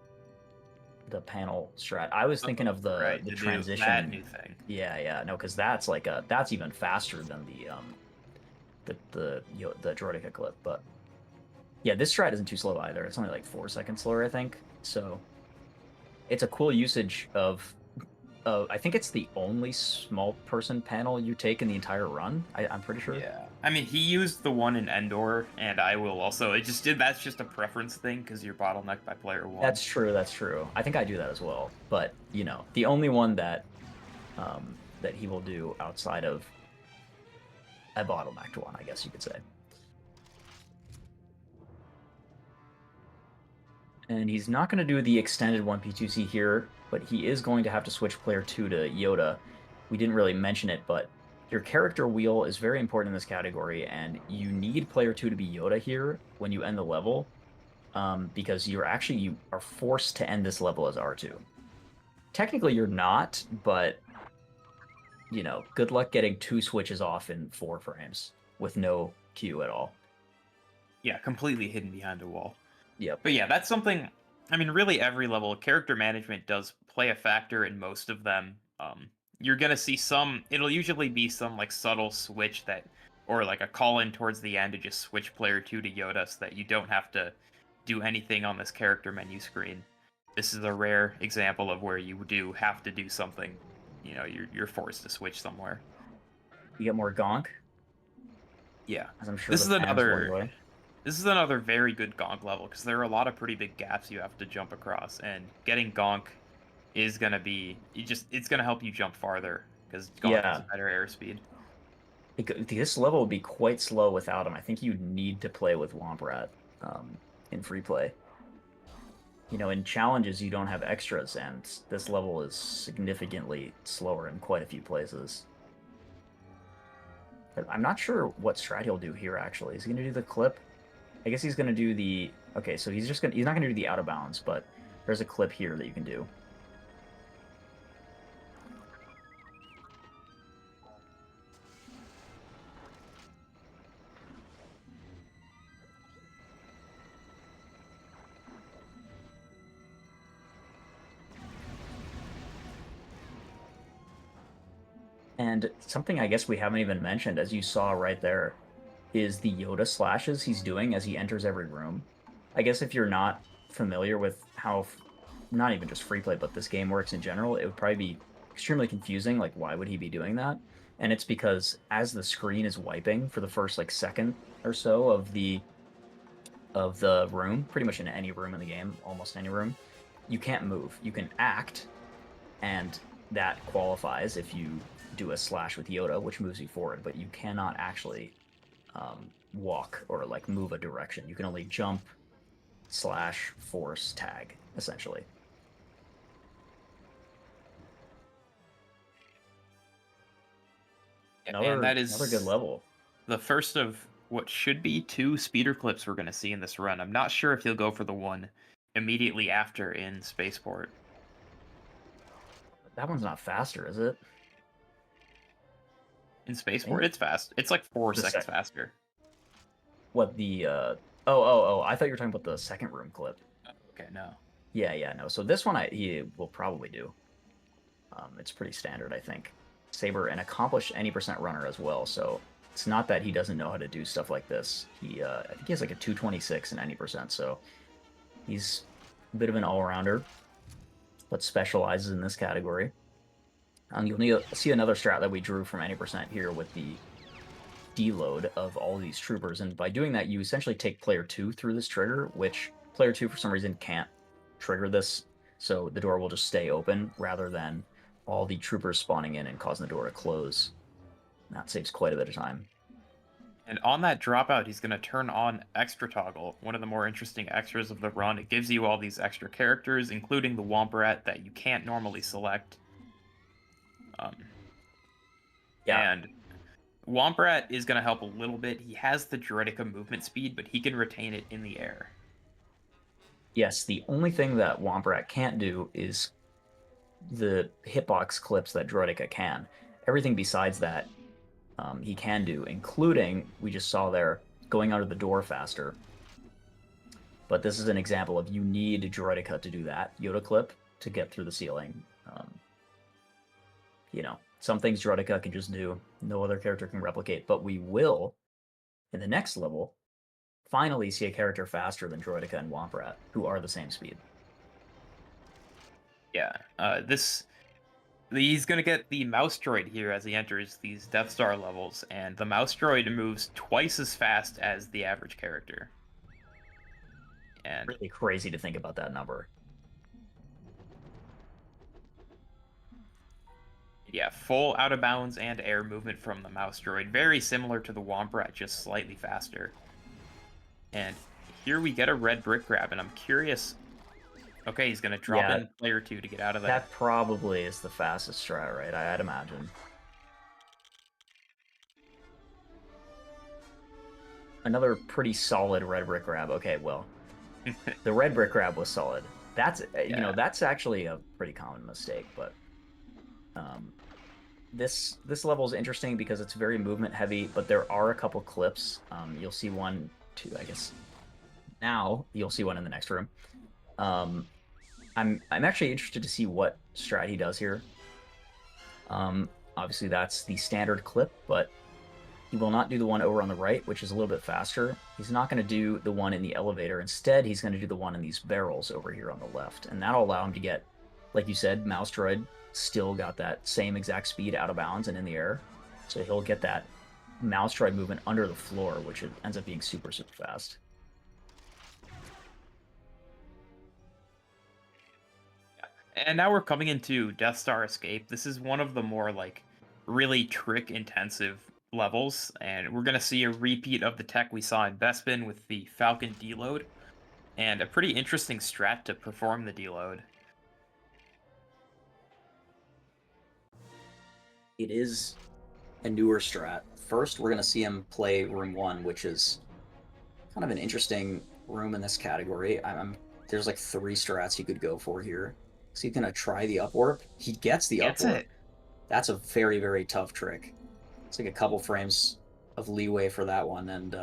panel strat. I was thinking of the transition. That new thing. Yeah, no, because that's like that's even faster than the Droidica clip. But yeah, this strat isn't too slow either. It's only like 4 seconds slower, I think. So it's a cool usage of. I think it's the only small person panel you take in the entire run. I'm pretty sure. Yeah, I mean he used the one in Endor, and I will also. That's just a preference thing because you're bottlenecked by player 1. That's true. I think I do that as well. But you know, the only one that that he will do outside of a bottlenecked one, I guess you could say. And he's not going to do the extended 1P2C here, but he is going to have to switch player 2 to Yoda. We didn't really mention it, but your character wheel is very important in this category, and you need player 2 to be Yoda here when you end the level, because you are forced to end this level as R2. Technically, you're not, but, you know, good luck getting 2 switches off in 4 frames with no Q at all. Yeah, completely hidden behind a wall. Yep. But yeah, that's something. I mean, really, every level, character management does play a factor in most of them. You're gonna see some. It'll usually be some like subtle switch that, or like a call in towards the end to just switch player 2 to Yoda, so that you don't have to do anything on this character menu screen. This is a rare example of where you do have to do something. You know, you're forced to switch somewhere. You get more Gonk. Yeah, As I'm sure this is the fans will another. enjoy. This is another very good Gonk level, because there are a lot of pretty big gaps you have to jump across, and getting Gonk is going to be... It's going to help you jump farther, because Gonk has a better airspeed. This level would be quite slow without him. I think you need to play with Womprat in free play. You know, in challenges, you don't have extras, and this level is significantly slower in quite a few places. But I'm not sure what strat he'll do here, actually. Is he going to do the clip? I guess he's going to do the... Okay, so he's not going to do the out of bounds, but there's a clip here that you can do. And something I guess we haven't even mentioned, as you saw right there, is the Yoda slashes he's doing as he enters every room. I guess if you're not familiar with how, not even just free play, but this game works in general, it would probably be extremely confusing. Like, why would he be doing that? And it's because as the screen is wiping for the first like second or so of the room, pretty much in any room in the game, almost any room, you can't move. You can act, and that qualifies if you do a slash with Yoda, which moves you forward, but you cannot actually walk or like move a direction. You can only jump, slash, force, tag, essentially. And that Another good is level. the first of what should be 2 speeder clips we're going to see in this run. I'm not sure if he'll go for the one immediately after in Spaceport. That one's not faster, is it? In Spaceport, it's fast. It's like 4 The seconds faster. What the oh, I thought you were talking about the second room clip. Okay, no. Yeah, no. So this one he will probably do. It's pretty standard, I think. Saber, an accomplished any percent runner as well, so it's not that he doesn't know how to do stuff like this. I think he has like a 226 in any percent, so he's a bit of an all-rounder, but specializes in this category. You'll see another strat that we drew from any percent here with the deload of all these troopers, and by doing that, you essentially take player 2 through this trigger, which player 2 for some reason can't trigger this, so the door will just stay open rather than all the troopers spawning in and causing the door to close. That saves quite a bit of time. And on that dropout, he's going to turn on Extra Toggle, one of the more interesting extras of the run. It gives you all these extra characters, including the Womp that you can't normally select. And Womp is going to help a little bit. He has the Droideka movement speed, but he can retain it in the air. Yes, the only thing that Womp can't do is the hitbox clips that Droideka can. Everything besides that, he can do, including, we just saw there, going under the door faster. But this is an example of you need Droideka to do that Yoda clip to get through the ceiling. You know, some things Droideka can just do, no other character can replicate, but we will, in the next level, finally see a character faster than Droideka and Womp who are the same speed. Yeah, he's gonna get the mouse droid here as he enters these Death Star levels, and the mouse droid moves twice as fast as the average character. And really crazy to think about that number. Yeah, full out of bounds and air movement from the mouse droid, very similar to the Womp just slightly faster. And here we get a red brick grab, and I'm curious. Okay, he's gonna drop in player 2 to get out of there. That probably is the fastest strat, right? I'd imagine. Another pretty solid red brick grab. Okay, well, the red brick grab was solid. That's you know, that's actually a pretty common mistake, but this level is interesting because it's very movement heavy, but there are a couple clips. You'll see one, two, I guess. Now you'll see one in the next room. I'm actually interested to see what strat he does here. Obviously that's the standard clip, but he will not do the one over on the right, which is a little bit faster. He's not going to do the one in the elevator. Instead, he's going to do the one in these barrels over here on the left, and that'll allow him to get, like you said, mouse droid still got that same exact speed out of bounds and in the air. So he'll get that mouse droid movement under the floor, which ends up being super, super fast. And now we're coming into Death Star Escape. This is one of the more, like, really trick-intensive levels, and we're going to see a repeat of the tech we saw in Bespin with the Falcon deload, and a pretty interesting strat to perform the deload. It is a newer strat. First, we're going to see him play Room 1, which is kind of an interesting room in this category. There's like 3 strats he could go for here. So he's going to try the up warp. He gets the up warp. That's a very, very tough trick. It's like a couple frames of leeway for that one. And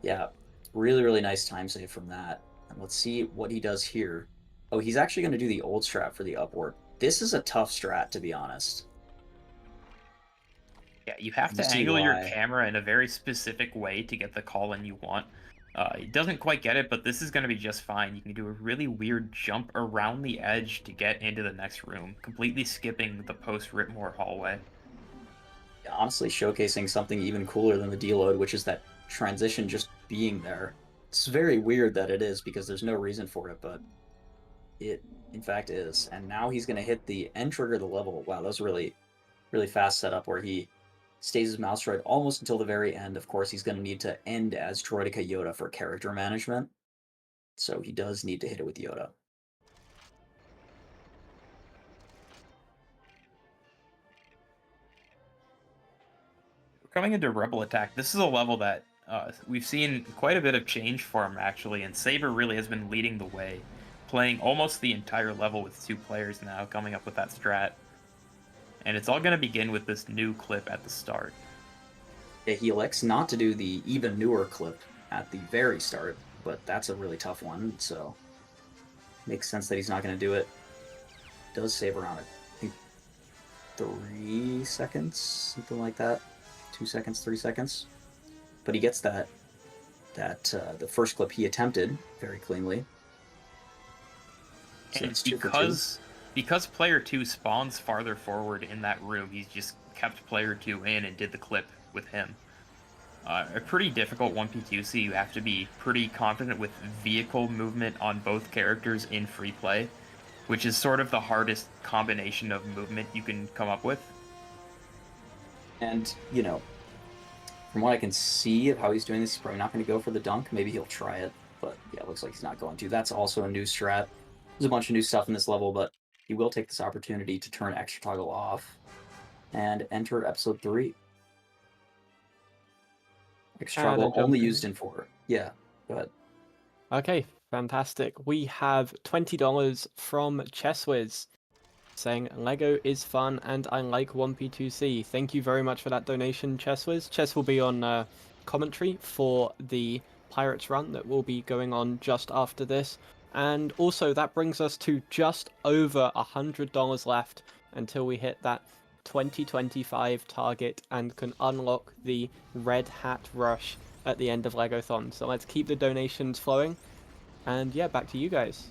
yeah, really, really nice time save from that. And let's see what he does here. Oh, he's actually going to do the old strat for the up warp. This is a tough strat, to be honest. Yeah, you have to angle your camera in a very specific way to get the call-in you want. He doesn't quite get it, but this is going to be just fine. You can do a really weird jump around the edge to get into the next room, completely skipping the post-Ripmore hallway. Honestly, showcasing something even cooler than the deload, which is that transition just being there. It's very weird that it is because there's no reason for it, but it in fact is. And now he's going to hit the end trigger of the level. Wow, that was really, really fast setup where he stays his mouse droid almost until the very end. Of course, he's going to need to end as Droideka Yoda for character management. So he does need to hit it with Yoda. Coming into Rebel Attack, this is a level that we've seen quite a bit of change for him, actually, and Saber really has been leading the way, playing almost the entire level with 2 players now, coming up with that strat. And it's all going to begin with this new clip at the start. Yeah, he elects not to do the even newer clip at the very start, but that's a really tough one, so makes sense that he's not going to do it. Does save around, I think, 3 seconds, something like that. 2 seconds, 3 seconds. But he gets that the first clip he attempted very cleanly. So And because player 2 spawns farther forward in that room, he's just kept player 2 in and did the clip with him. A pretty difficult 1P2C. You have to be pretty confident with vehicle movement on both characters in free play, which is sort of the hardest combination of movement you can come up with. And, you know, from what I can see of how he's doing this, he's probably not going to go for the dunk. Maybe he'll try it, but yeah, it looks like he's not going to. That's also a new strat. There's a bunch of new stuff in this level, but he will take this opportunity to turn extra toggle off and enter episode 3. Extra toggle only used in 4. Yeah, go ahead. Okay, fantastic. We have $20 from ChessWiz saying Lego is fun and I like 1P2C. Thank you very much for that donation, ChessWiz. Chess will be on commentary for the Pirates run that will be going on just after this. And also that brings us to just over $100 left until we hit that 2025 target and can unlock the Red Hat Rush at the end of LEGOthon. So let's keep the donations flowing. And yeah, back to you guys.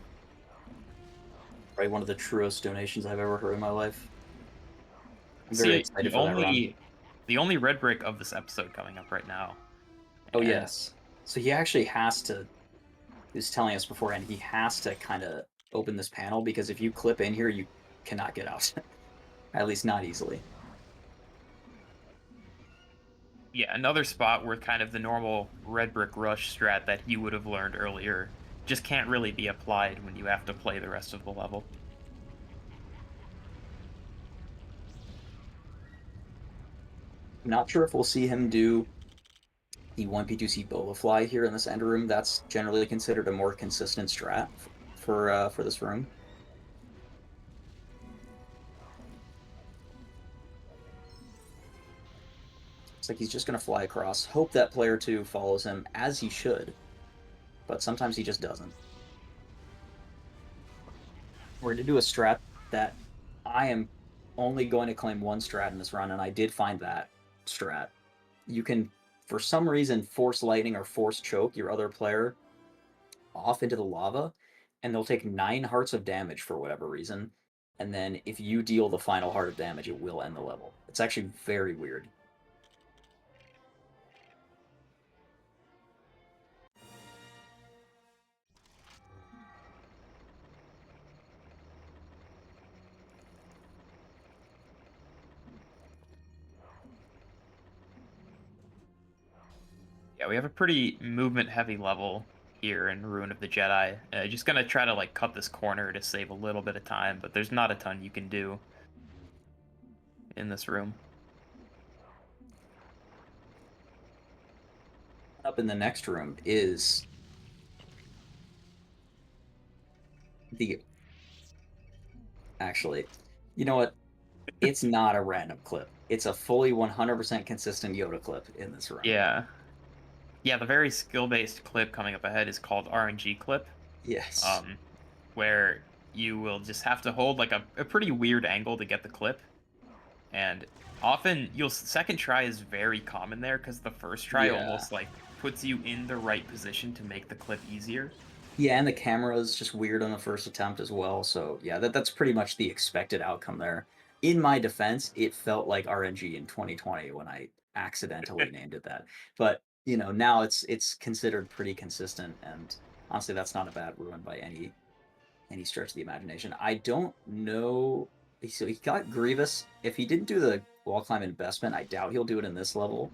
Probably one of the truest donations I've ever heard in my life. I'm very excited for that run. The only red brick of this episode coming up right now. Oh, yes. So he actually has to, he was telling us beforehand, he has to kind of open this panel because if you clip in here, you cannot get out. At least not easily. Yeah, another spot where kind of the normal red brick rush strat that you would have learned earlier just can't really be applied when you have to play the rest of the level. I'm not sure if we'll see him do the 1P2C Boba Fly here in this end room. That's generally considered a more consistent strat for this room. It's like he's just going to fly across. Hope that player 2 follows him as he should, but sometimes he just doesn't. We're going to do a strat that I am only going to claim one strat in this run, and I did find that strat. You can, for some reason, force lightning or force choke your other player off into the lava, and they'll take 9 hearts of damage for whatever reason. And then if you deal the final heart of damage, it will end the level. It's actually very weird. Yeah, we have a pretty movement-heavy level here in Ruin of the Jedi. Just gonna try to like cut this corner to save a little bit of time, but there's not a ton you can do in this room. Up in the next room is the... Actually, you know what? It's not a random clip. It's a fully 100% consistent Yoda clip in this room. Yeah. Yeah, the very skill-based clip coming up ahead is called RNG clip. Yes. Where you will just have to hold like a pretty weird angle to get the clip. And often second try is very common there because the first try Yeah. almost like puts you in the right position to make the clip easier. Yeah, and the camera is just weird on the first attempt as well. So yeah, that's pretty much the expected outcome there. In my defense, it felt like RNG in 2020 when I accidentally named it that. But now it's considered pretty consistent, and honestly, that's not a bad ruin by any stretch of the imagination. I don't know. So he got Grievous. If he didn't do the wall climb investment, I doubt he'll do it in this level.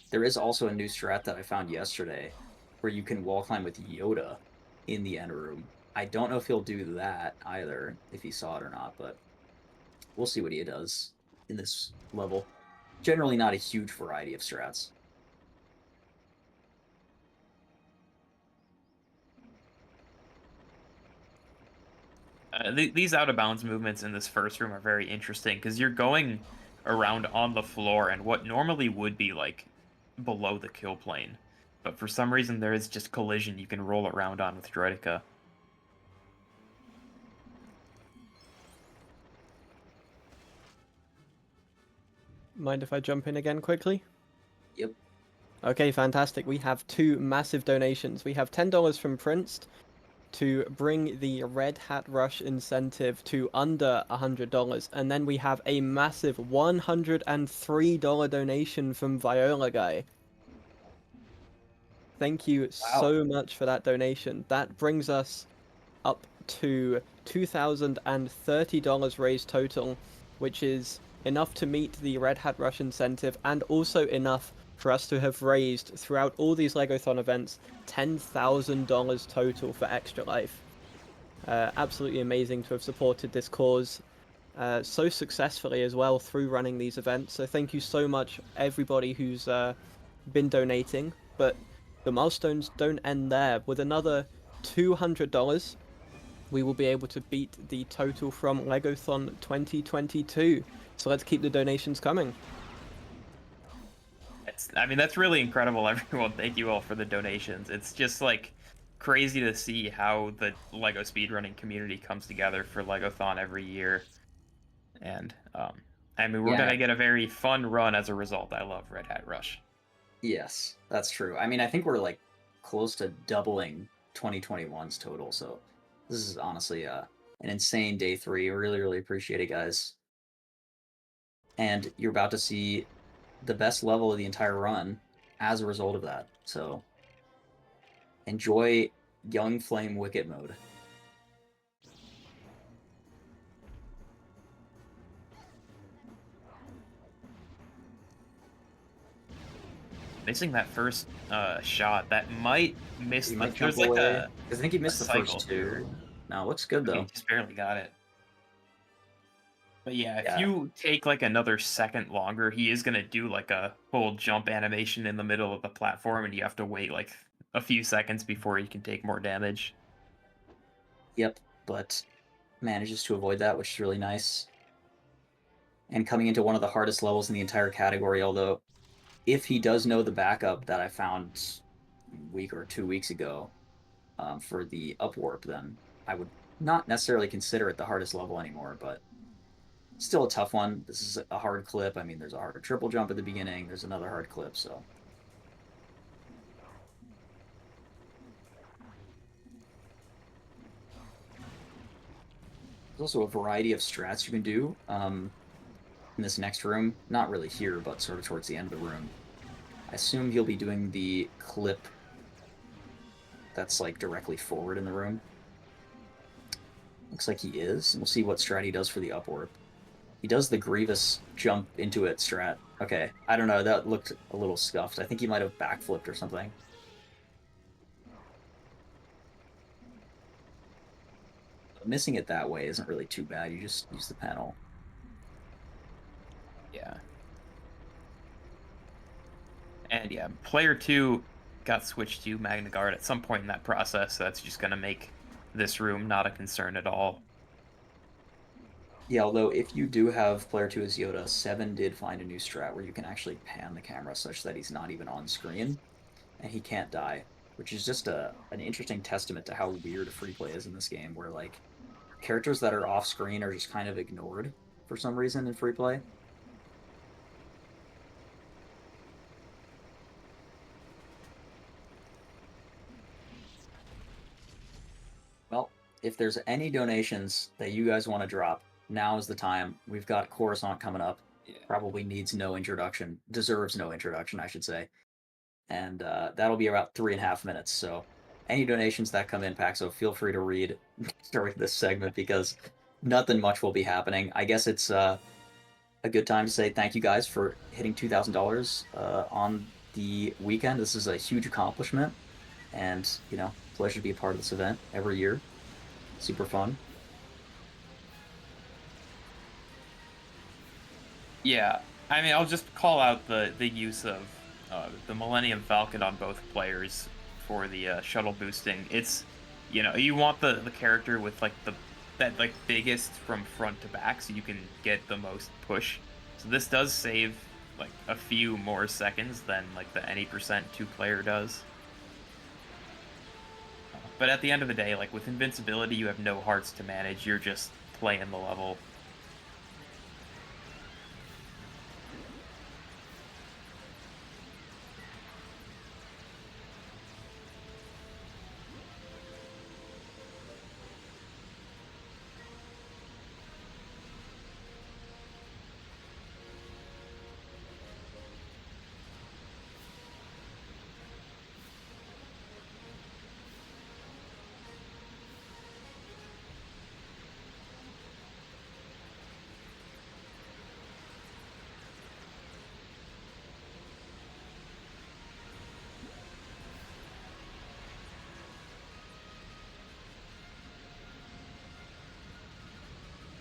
There is also a new strat that I found yesterday where you can wall climb with Yoda in the end room. I don't know if he'll do that either, if he saw it or not, but we'll see what he does in this level. Generally, not a huge variety of strats. These out of bounds movements in this first room are very interesting because you're going around on the floor and what normally would be like below the kill plane. But for some reason, there is just collision you can roll around on with Droideka. Mind if I jump in again quickly? Yep. Okay, fantastic. We have two massive donations. We have $10 from Prince to bring the Red Hat Rush incentive to under $100, and then we have a massive $103 donation from Viola Guy. Thank you Wow. so much for that donation. That brings us up to $2,030 raised total, which is enough to meet the Red Hat Rush incentive and also enough for us to have raised throughout all these LEGOthon events $10,000 total for Extra Life. Absolutely amazing to have supported this cause so successfully as well through running these events. So thank you so much, everybody who's been donating. But the milestones don't end there. With another $200, we will be able to beat the total from LEGOthon 2022. So let's keep the donations coming. I mean, that's really incredible, everyone. Thank you all for the donations. It's just like crazy to see how the Lego speedrunning community comes together for LEGOthon every year. And I mean, we're Yeah. gonna get a very fun run as a result. I love Red Hat Rush. Yes, that's true. I mean, I think we're like close to doubling 2021's total. So this is honestly an insane day 3. Really, really appreciate it, guys. And you're about to see the best level of the entire run as a result of that. So enjoy Young Flame Wicket mode. Missing that first shot, that might miss. You might jump There's like away. I think he a missed the cycle first here. 2. No, looks good Okay, though. just barely got it. But yeah, if Yeah. you take like another second longer, he is gonna do like a whole jump animation in the middle of the platform, and you have to wait like a few seconds before he can take more damage. Yep. But manages to avoid that, which is really nice. And coming into one of the hardest levels in the entire category, although if he does know the backup that I found a week or 2 weeks ago for the upwarp, then I would not necessarily consider it the hardest level anymore, but still a tough one. This is a hard clip. I mean, there's a hard triple jump at the beginning. There's another hard clip, so. There's also a variety of strats you can do in this next room. Not really here, but sort of towards the end of the room. I assume he'll be doing the clip that's like directly forward in the room. Looks like he is. We'll see what strat he does for the upwarp. He does the Grievous jump into it strat. Okay, I don't know. That looked a little scuffed. I think he might have backflipped or something. But missing it that way isn't really too bad. You just use the panel. Yeah. And yeah, player 2 got switched to Magna Guard at some point in that process, so that's just gonna make this room not a concern at all. Yeah, although if you do have player 2 as Yoda, 7 did find a new strat where you can actually pan the camera such that he's not even on screen and he can't die, which is just an interesting testament to how weird free play is in this game, where like characters that are off screen are just kind of ignored for some reason in free play. if there's any donations that you guys want to drop, now is the time. We've got Coruscant coming up. Yeah. Probably needs no introduction, deserves no introduction, I should say. And that'll be about 3.5 minutes. So any donations that come in, Paxo, feel free to read during this segment because nothing much will be happening. I guess it's a good time to say thank you guys for hitting $2,000 on the weekend. This is a huge accomplishment, and pleasure to be a part of this event every year. Super fun. Yeah, I mean, I'll just call out the use of the Millennium Falcon on both players for the shuttle boosting. It's, you want the character with like that biggest from front to back, so you can get the most push. So this does save like a few more seconds than like the any percent 2-player does. But at the end of the day, like with invincibility, you have no hearts to manage. You're just playing the level.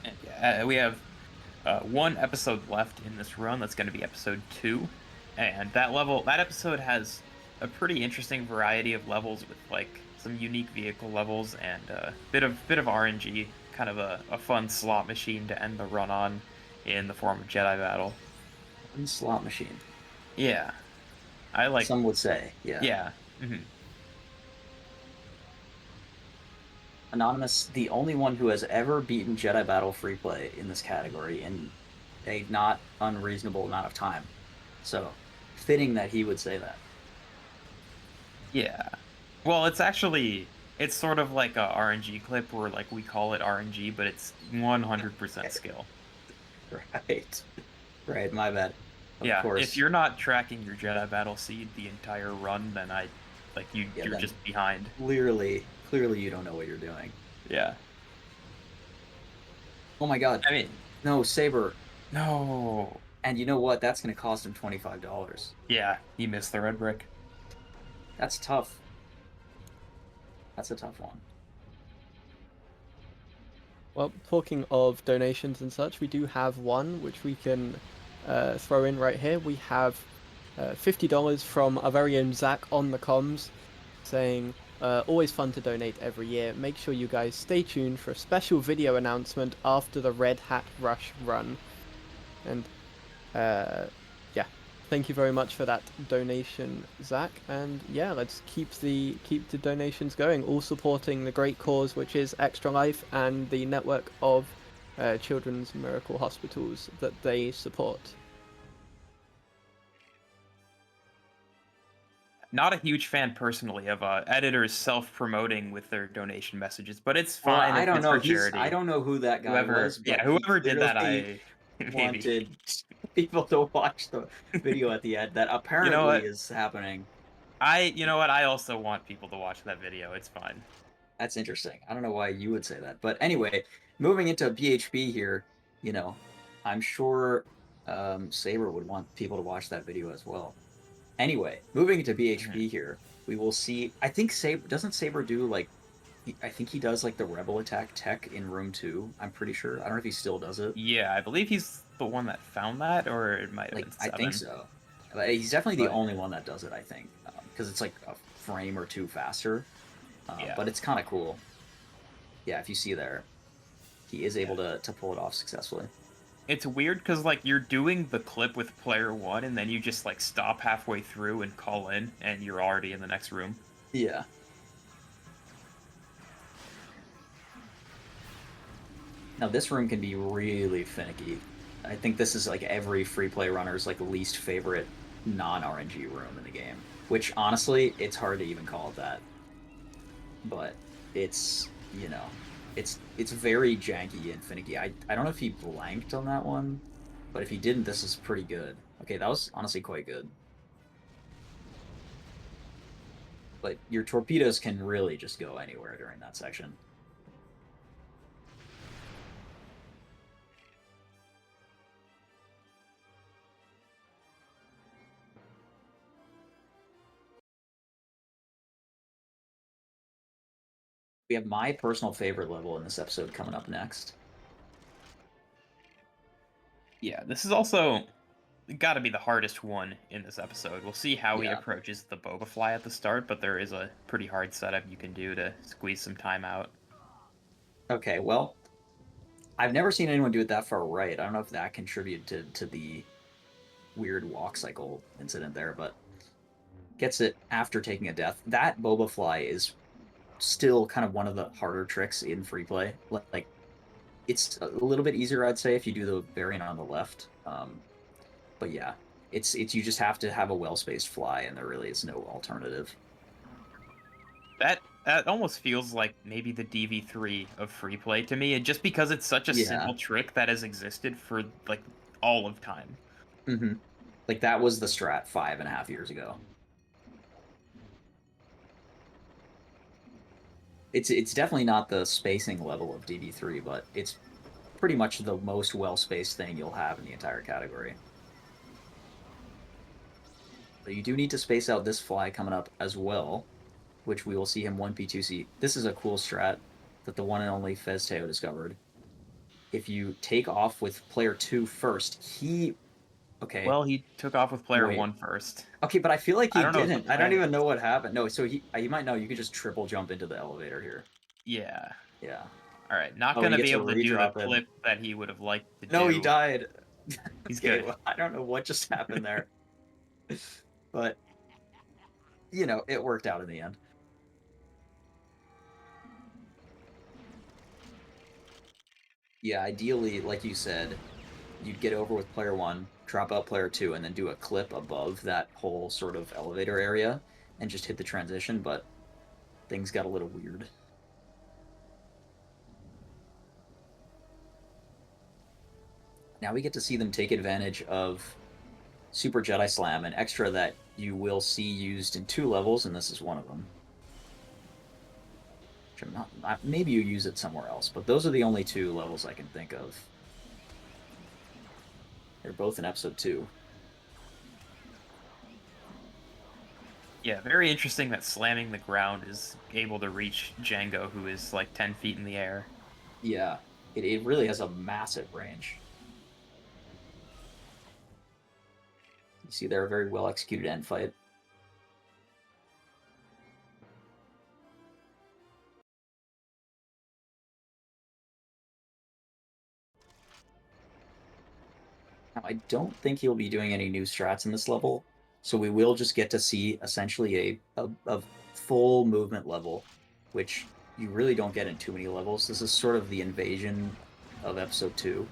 And yeah, we have one episode left in this run. That's going to be episode 2, and that episode has a pretty interesting variety of levels with like some unique vehicle levels and a bit of RNG, kind of a fun slot machine to end the run on in the form of Jedi battle. One slot machine. Yeah, I like. Some would say, yeah. Yeah. Mm-hmm. Anonymous, the only one who has ever beaten Jedi Battle free play in this category in a not unreasonable amount of time. So, fitting that he would say that. Yeah. Well, it's sort of like a RNG clip where like we call it RNG, but it's 100% skill. Right, my bad. Of course. If you're not tracking your Jedi battle seed the entire run, then you're just behind. Clearly you don't know what you're doing. Yeah. Oh my god. I mean, no, Saber. No. And you know what? That's going to cost him $25. Yeah, he missed the red brick. That's tough. That's a tough one. Well, talking of donations and such, we do have one which we can throw in right here. We have $50 from our very own Zach on the comms saying, always fun to donate every year. Make sure you guys stay tuned for a special video announcement after the Red Hat Rush run. And yeah, thank you very much for that donation, Zach. And yeah, let's keep the donations going, all supporting the great cause which is Extra Life and the network of children's miracle hospitals that they support. Not a huge fan personally of editors self-promoting with their donation messages, but it's fine. Well, I don't know. For charity. I don't know who that guy was. But whoever did that, I wanted people to watch the video at the end. That apparently is happening. You know what? I also want people to watch that video. It's fine. That's interesting. I don't know why you would say that, but anyway, moving into BHB here, I'm sure Saber would want people to watch that video as well. Anyway, moving into BHB here, we will see. I think doesn't Saber do like? I think he does like the Rebel Attack tech in Room 2. I'm pretty sure. I don't know if he still does it. Yeah, I believe he's the one that found that, or it might have been 7. I think so. But he's definitely the only one that does it. I think because it's like a frame or 2 faster. Yeah. But it's kind of cool. Yeah, if you see there, he is able to pull it off successfully. It's weird because like you're doing the clip with player 1 and then you just like stop halfway through and call in and you're already in the next room. Yeah. Now this room can be really finicky. I think this is like every free play runner's like least favorite non-RNG room in the game. Which honestly, it's hard to even call it that. But it's you know, it's very janky and finicky. I don't know if he blanked on that one, but if he didn't, this is pretty good. Okay, that was honestly quite good. But your torpedoes can really just go anywhere during that section. We have my personal favorite level in this episode coming up next. Yeah, this is also got to be the hardest one in this episode. We'll see how he Yeah. approaches the boba fly at the start, but there is a pretty hard setup you can do to squeeze some time out. Okay, well, I've never seen anyone do it that far right. I don't know if that contributed to the weird walk cycle incident there, but gets it after taking a death. That boba fly is still kind of one of the harder tricks in free play. Like it's a little bit easier, I'd say, if you do the variant on the left. But yeah, it's you just have to have a well spaced fly, and there really is no alternative. That almost feels like maybe the DV3 of free play to me, and just because it's such a Yeah. simple trick that has existed for like all of time. Mm-hmm. Like that was the strat 5.5 years ago. It's definitely not the spacing level of DV3, but it's pretty much the most well-spaced thing you'll have in the entire category. But you do need to space out this fly coming up as well, which we will see him 1P2C. This is a cool strat that the one and only Fezteo discovered. If you take off with player 2 first, he... Okay, Well, he took off with player wait. 1 first. Okay, but I feel like I he don't know what the didn't. I don't plan even is. know what happened. No, so you might know. You could just triple jump into the elevator here. Yeah. Yeah. All right, not Oh, going he to gets be a able to do the redrop in. clip that he would have liked to No, do. he died. He's Okay, good. well, I don't know what just happened there. But, you know, it worked out in the end. Yeah, ideally, like you said, you'd get over with player 1, drop out player 2, and then do a clip above that whole sort of elevator area and just hit the transition, but things got a little weird. Now we get to see them take advantage of Super Jedi Slam, an extra that you will see used in 2 levels, and this is one of them. Which I'm not, maybe you use it somewhere else, but those are the only 2 levels I can think of. They're both in episode 2. Yeah, very interesting that slamming the ground is able to reach Django, who is like 10 feet in the air. Yeah, it really has a massive range. You see there a very well executed end fight. Now, I don't think he'll be doing any new strats in this level, so we will just get to see essentially a full movement level, which you really don't get in too many levels. This is sort of the invasion of episode 2.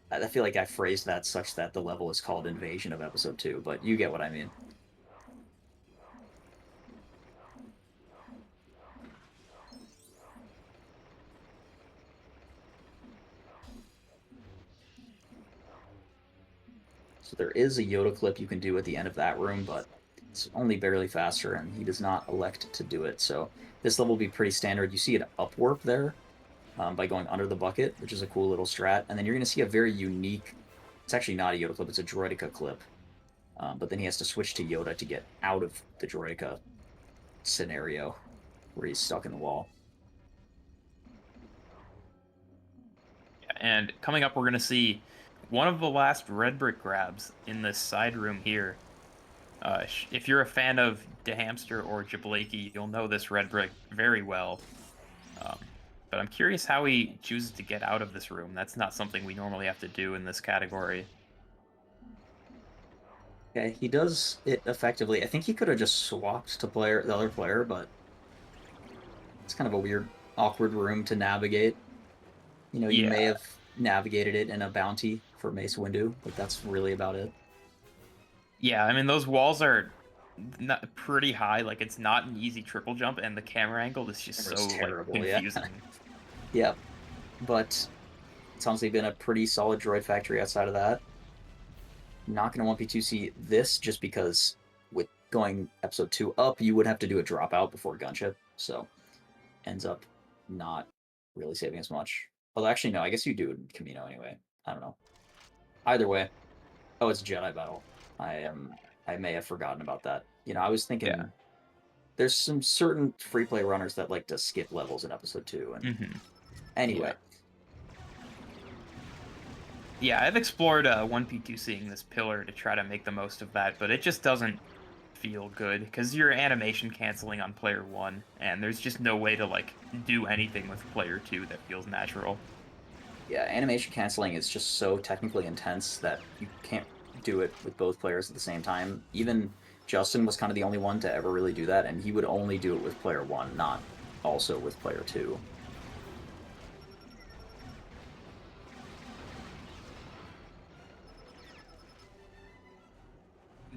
I feel like I phrased that such that the level is called Invasion of Episode 2, but you get what I mean. So there is a Yoda clip you can do at the end of that room, but it's only barely faster, and he does not elect to do it. So this level will be pretty standard. You see an upwarp there by going under the bucket, which is a cool little strat. And then you're going to see a very unique... It's actually not a Yoda clip, it's a Droideka clip. But then he has to switch to Yoda to get out of the Droideka scenario where he's stuck in the wall. And coming up, we're going to see one of the last red brick grabs in this side room here. If you're a fan of DeHamster or Jablaki, you'll know this red brick very well. But I'm curious how he chooses to get out of this room. That's not something we normally have to do in this category. Okay, he does it effectively. I think he could have just swapped to the other player, but it's kind of a weird, awkward room to navigate. You know, you may have navigated it in a bounty for Mace Windu, but that's really about it. Yeah, I mean, those walls are not pretty high. Like it's not an easy triple jump, and the camera angle is just It so was like terrible, yeah. confusing. Yeah, but it's honestly been a pretty solid droid factory outside of that. Not going to 1P2C this just because with going episode 2 up, you would have to do a dropout before gunship, so ends up not really saving as much. Although actually no, I guess you do it in Camino anyway. I don't know. Either way, oh, it's a Jedi battle. I may have forgotten about that. I was Yeah. thinking there's some certain free play runners that like to skip levels in episode 2 and Hmm. anyway. Yeah, I've explored 1P2 seeing this pillar to try to make the most of that, but it just doesn't feel good because you're animation canceling on player 1, and there's just no way to like do anything with player 2 that feels natural. Yeah, animation canceling is just so technically intense that you can't do it with both players at the same time. Even Justin was kind of the only one to ever really do that, and he would only do it with player 1, not also with player 2.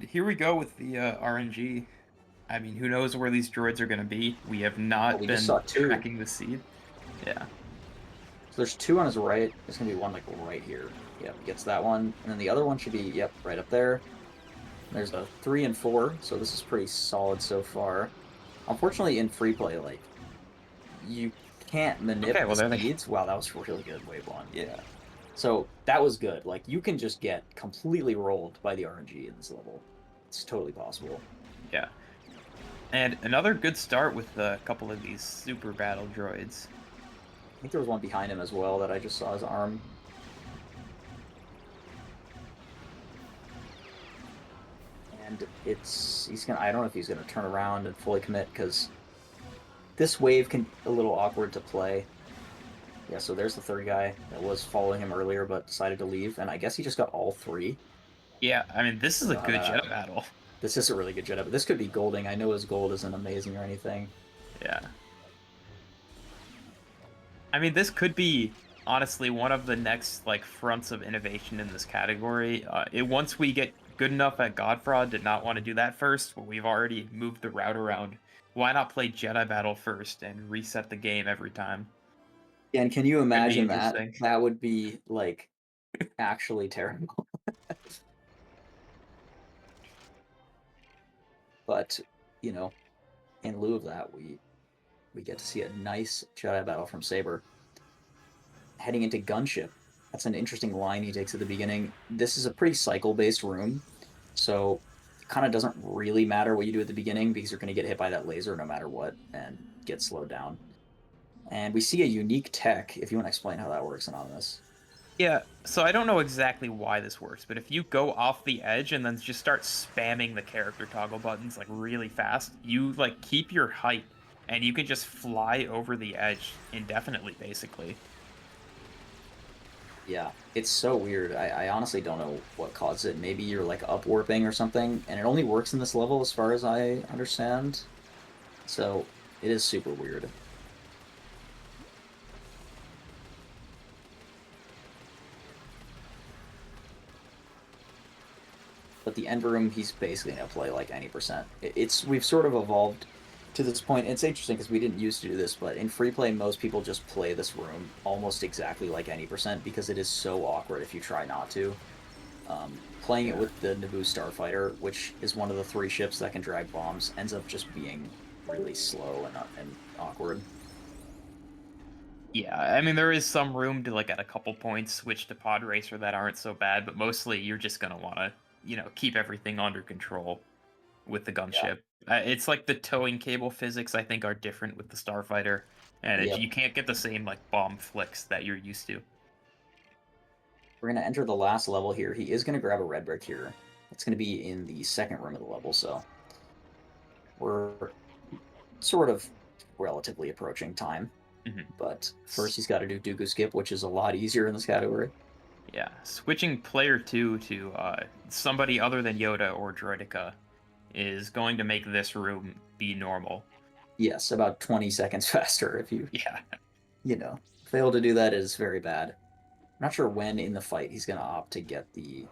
Here we go with the RNG. I mean, who knows where these droids are going to be? We have Oh, not we just been saw 2. tracking the seed. Yeah. So there's 2 on his right. There's going to be one like right here. Yep, gets that one. And then the other one should be, yep, right up there. There's a 3 and 4, so this is pretty solid so far. Unfortunately, in free play, like, you can't manipulate Okay, well, there they. speeds. Wow, that was really good, wave one. Yeah. So that was good. Like, you can just get completely rolled by the RNG in this level. It's totally possible. Yeah. And another good start with a couple of these super battle droids. I think there was one behind him as well that I just saw his arm. And he's gonna, I don't know if he's gonna turn around and fully commit because this wave can a little awkward to play. Yeah, so there's the third guy that was following him earlier but decided to leave, and I guess he just got all 3. Yeah, I mean, this is a good Jedi battle. This is a really good Jedi, but this could be golding. I know his gold isn't amazing or anything. Yeah. I mean, this could be honestly one of the next like fronts of innovation in this category. Once we get good enough at Godfraud to not want to do that first, but we've already moved the route around. Why not play Jedi Battle first and reset the game every time? And can you Could be imagine that? interesting. That would be like actually terrible. But in lieu of that, we get to see a nice Jedi battle from Saber. Heading into gunship. That's an interesting line he takes at the beginning. This is a pretty cycle-based room, so it kind of doesn't really matter what you do at the beginning because you're going to get hit by that laser no matter what and get slowed down. And we see a unique tech, if you want to explain how that works, Anonymous. Yeah, so I don't know exactly why this works, but if you go off the edge and then just start spamming the character toggle buttons like really fast, you like keep your height and you can just fly over the edge indefinitely, basically. Yeah, it's so weird. I honestly don't know what caused it. Maybe you're like upwarping or something, and it only works in this level as far as I understand. So it is super weird. But the end room, he's basically gonna play like any percent. We've sort of evolved to this point. It's interesting because we didn't used to do this, but in free play, most people just play this room almost exactly like any percent because it is so awkward if you try not to. Playing it with the Naboo Starfighter, which is one of the 3 ships that can drag bombs, ends up just being really slow and awkward. Yeah, I mean there is some room to like at a couple points switch to pod racer that aren't so bad, but mostly you're just gonna want to, keep everything under control with the Yeah. gunship. It's like the towing cable physics I think are different with the Starfighter, and Yep. you can't get the same like bomb flicks that you're used to. We're gonna enter the last level here. He is gonna grab a red brick here. It's gonna be in the second room of the level, so we're sort of relatively approaching time. Mhm. But first he's got to do Dooku Skip, which is a lot easier in this category. Yeah, switching player 2 to somebody other than Yoda or Droideka is going to make this room be normal. Yes, about 20 seconds faster if Yeah. fail to do that is very bad. I'm not sure when in the fight he's going to opt to get the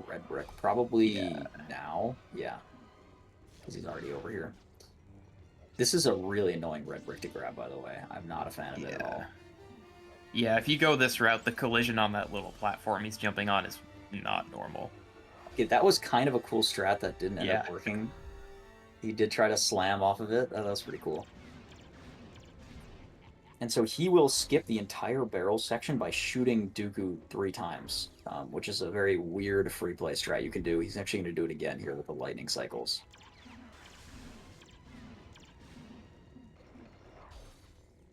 red brick. Probably Yeah. now. Yeah. because he's already over here. This is a really annoying red brick to grab, by the way. I'm not a fan of it at all. Yeah, if you go this route, the collision on that little platform he's jumping on is not normal. Okay, that was kind of a cool strat that didn't end up Yeah. working. He did try to slam off of it. That was pretty cool. And so he will skip the entire barrel section by shooting Dooku 3 times, which is a very weird free play strat you can do. He's actually going to do it again here with the lightning cycles.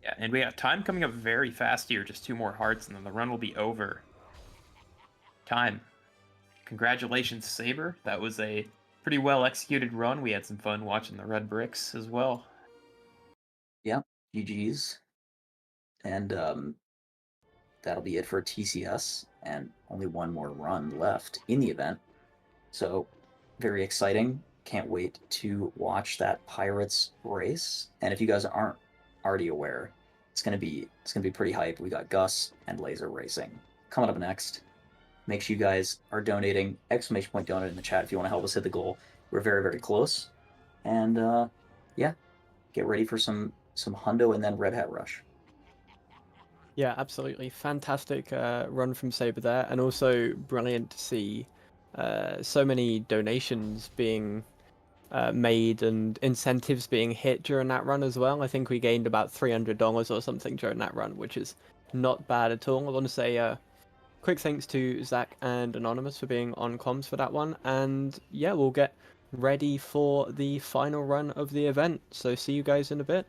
Yeah, and we have time coming up very fast here, just 2 more hearts, and then the run will be over. Time. Congratulations, Saber. That was a pretty well executed run. We had some fun watching the red bricks as well. Yep, GG's. And that'll be it for TCS, and only one more run left in the event. So, very exciting. Can't wait to watch that Pirates race. And if you guys aren't already aware, it's gonna be pretty hype. We got Gus and Laser racing coming up next. Make sure you guys are donating, !donate in the chat if you want to help us hit the goal. We're very, very close. And yeah, get ready for some hundo and then Red Hat Rush. Yeah, absolutely. Fantastic run from Saber there, and also brilliant to see so many donations being made and incentives being hit during that run as well. I think we gained about $300 or something during that run, which is not bad at all. I want to say quick thanks to Zach and Anonymous for being on comms for that one. And yeah, we'll get ready for the final run of the event. So see you guys in a bit.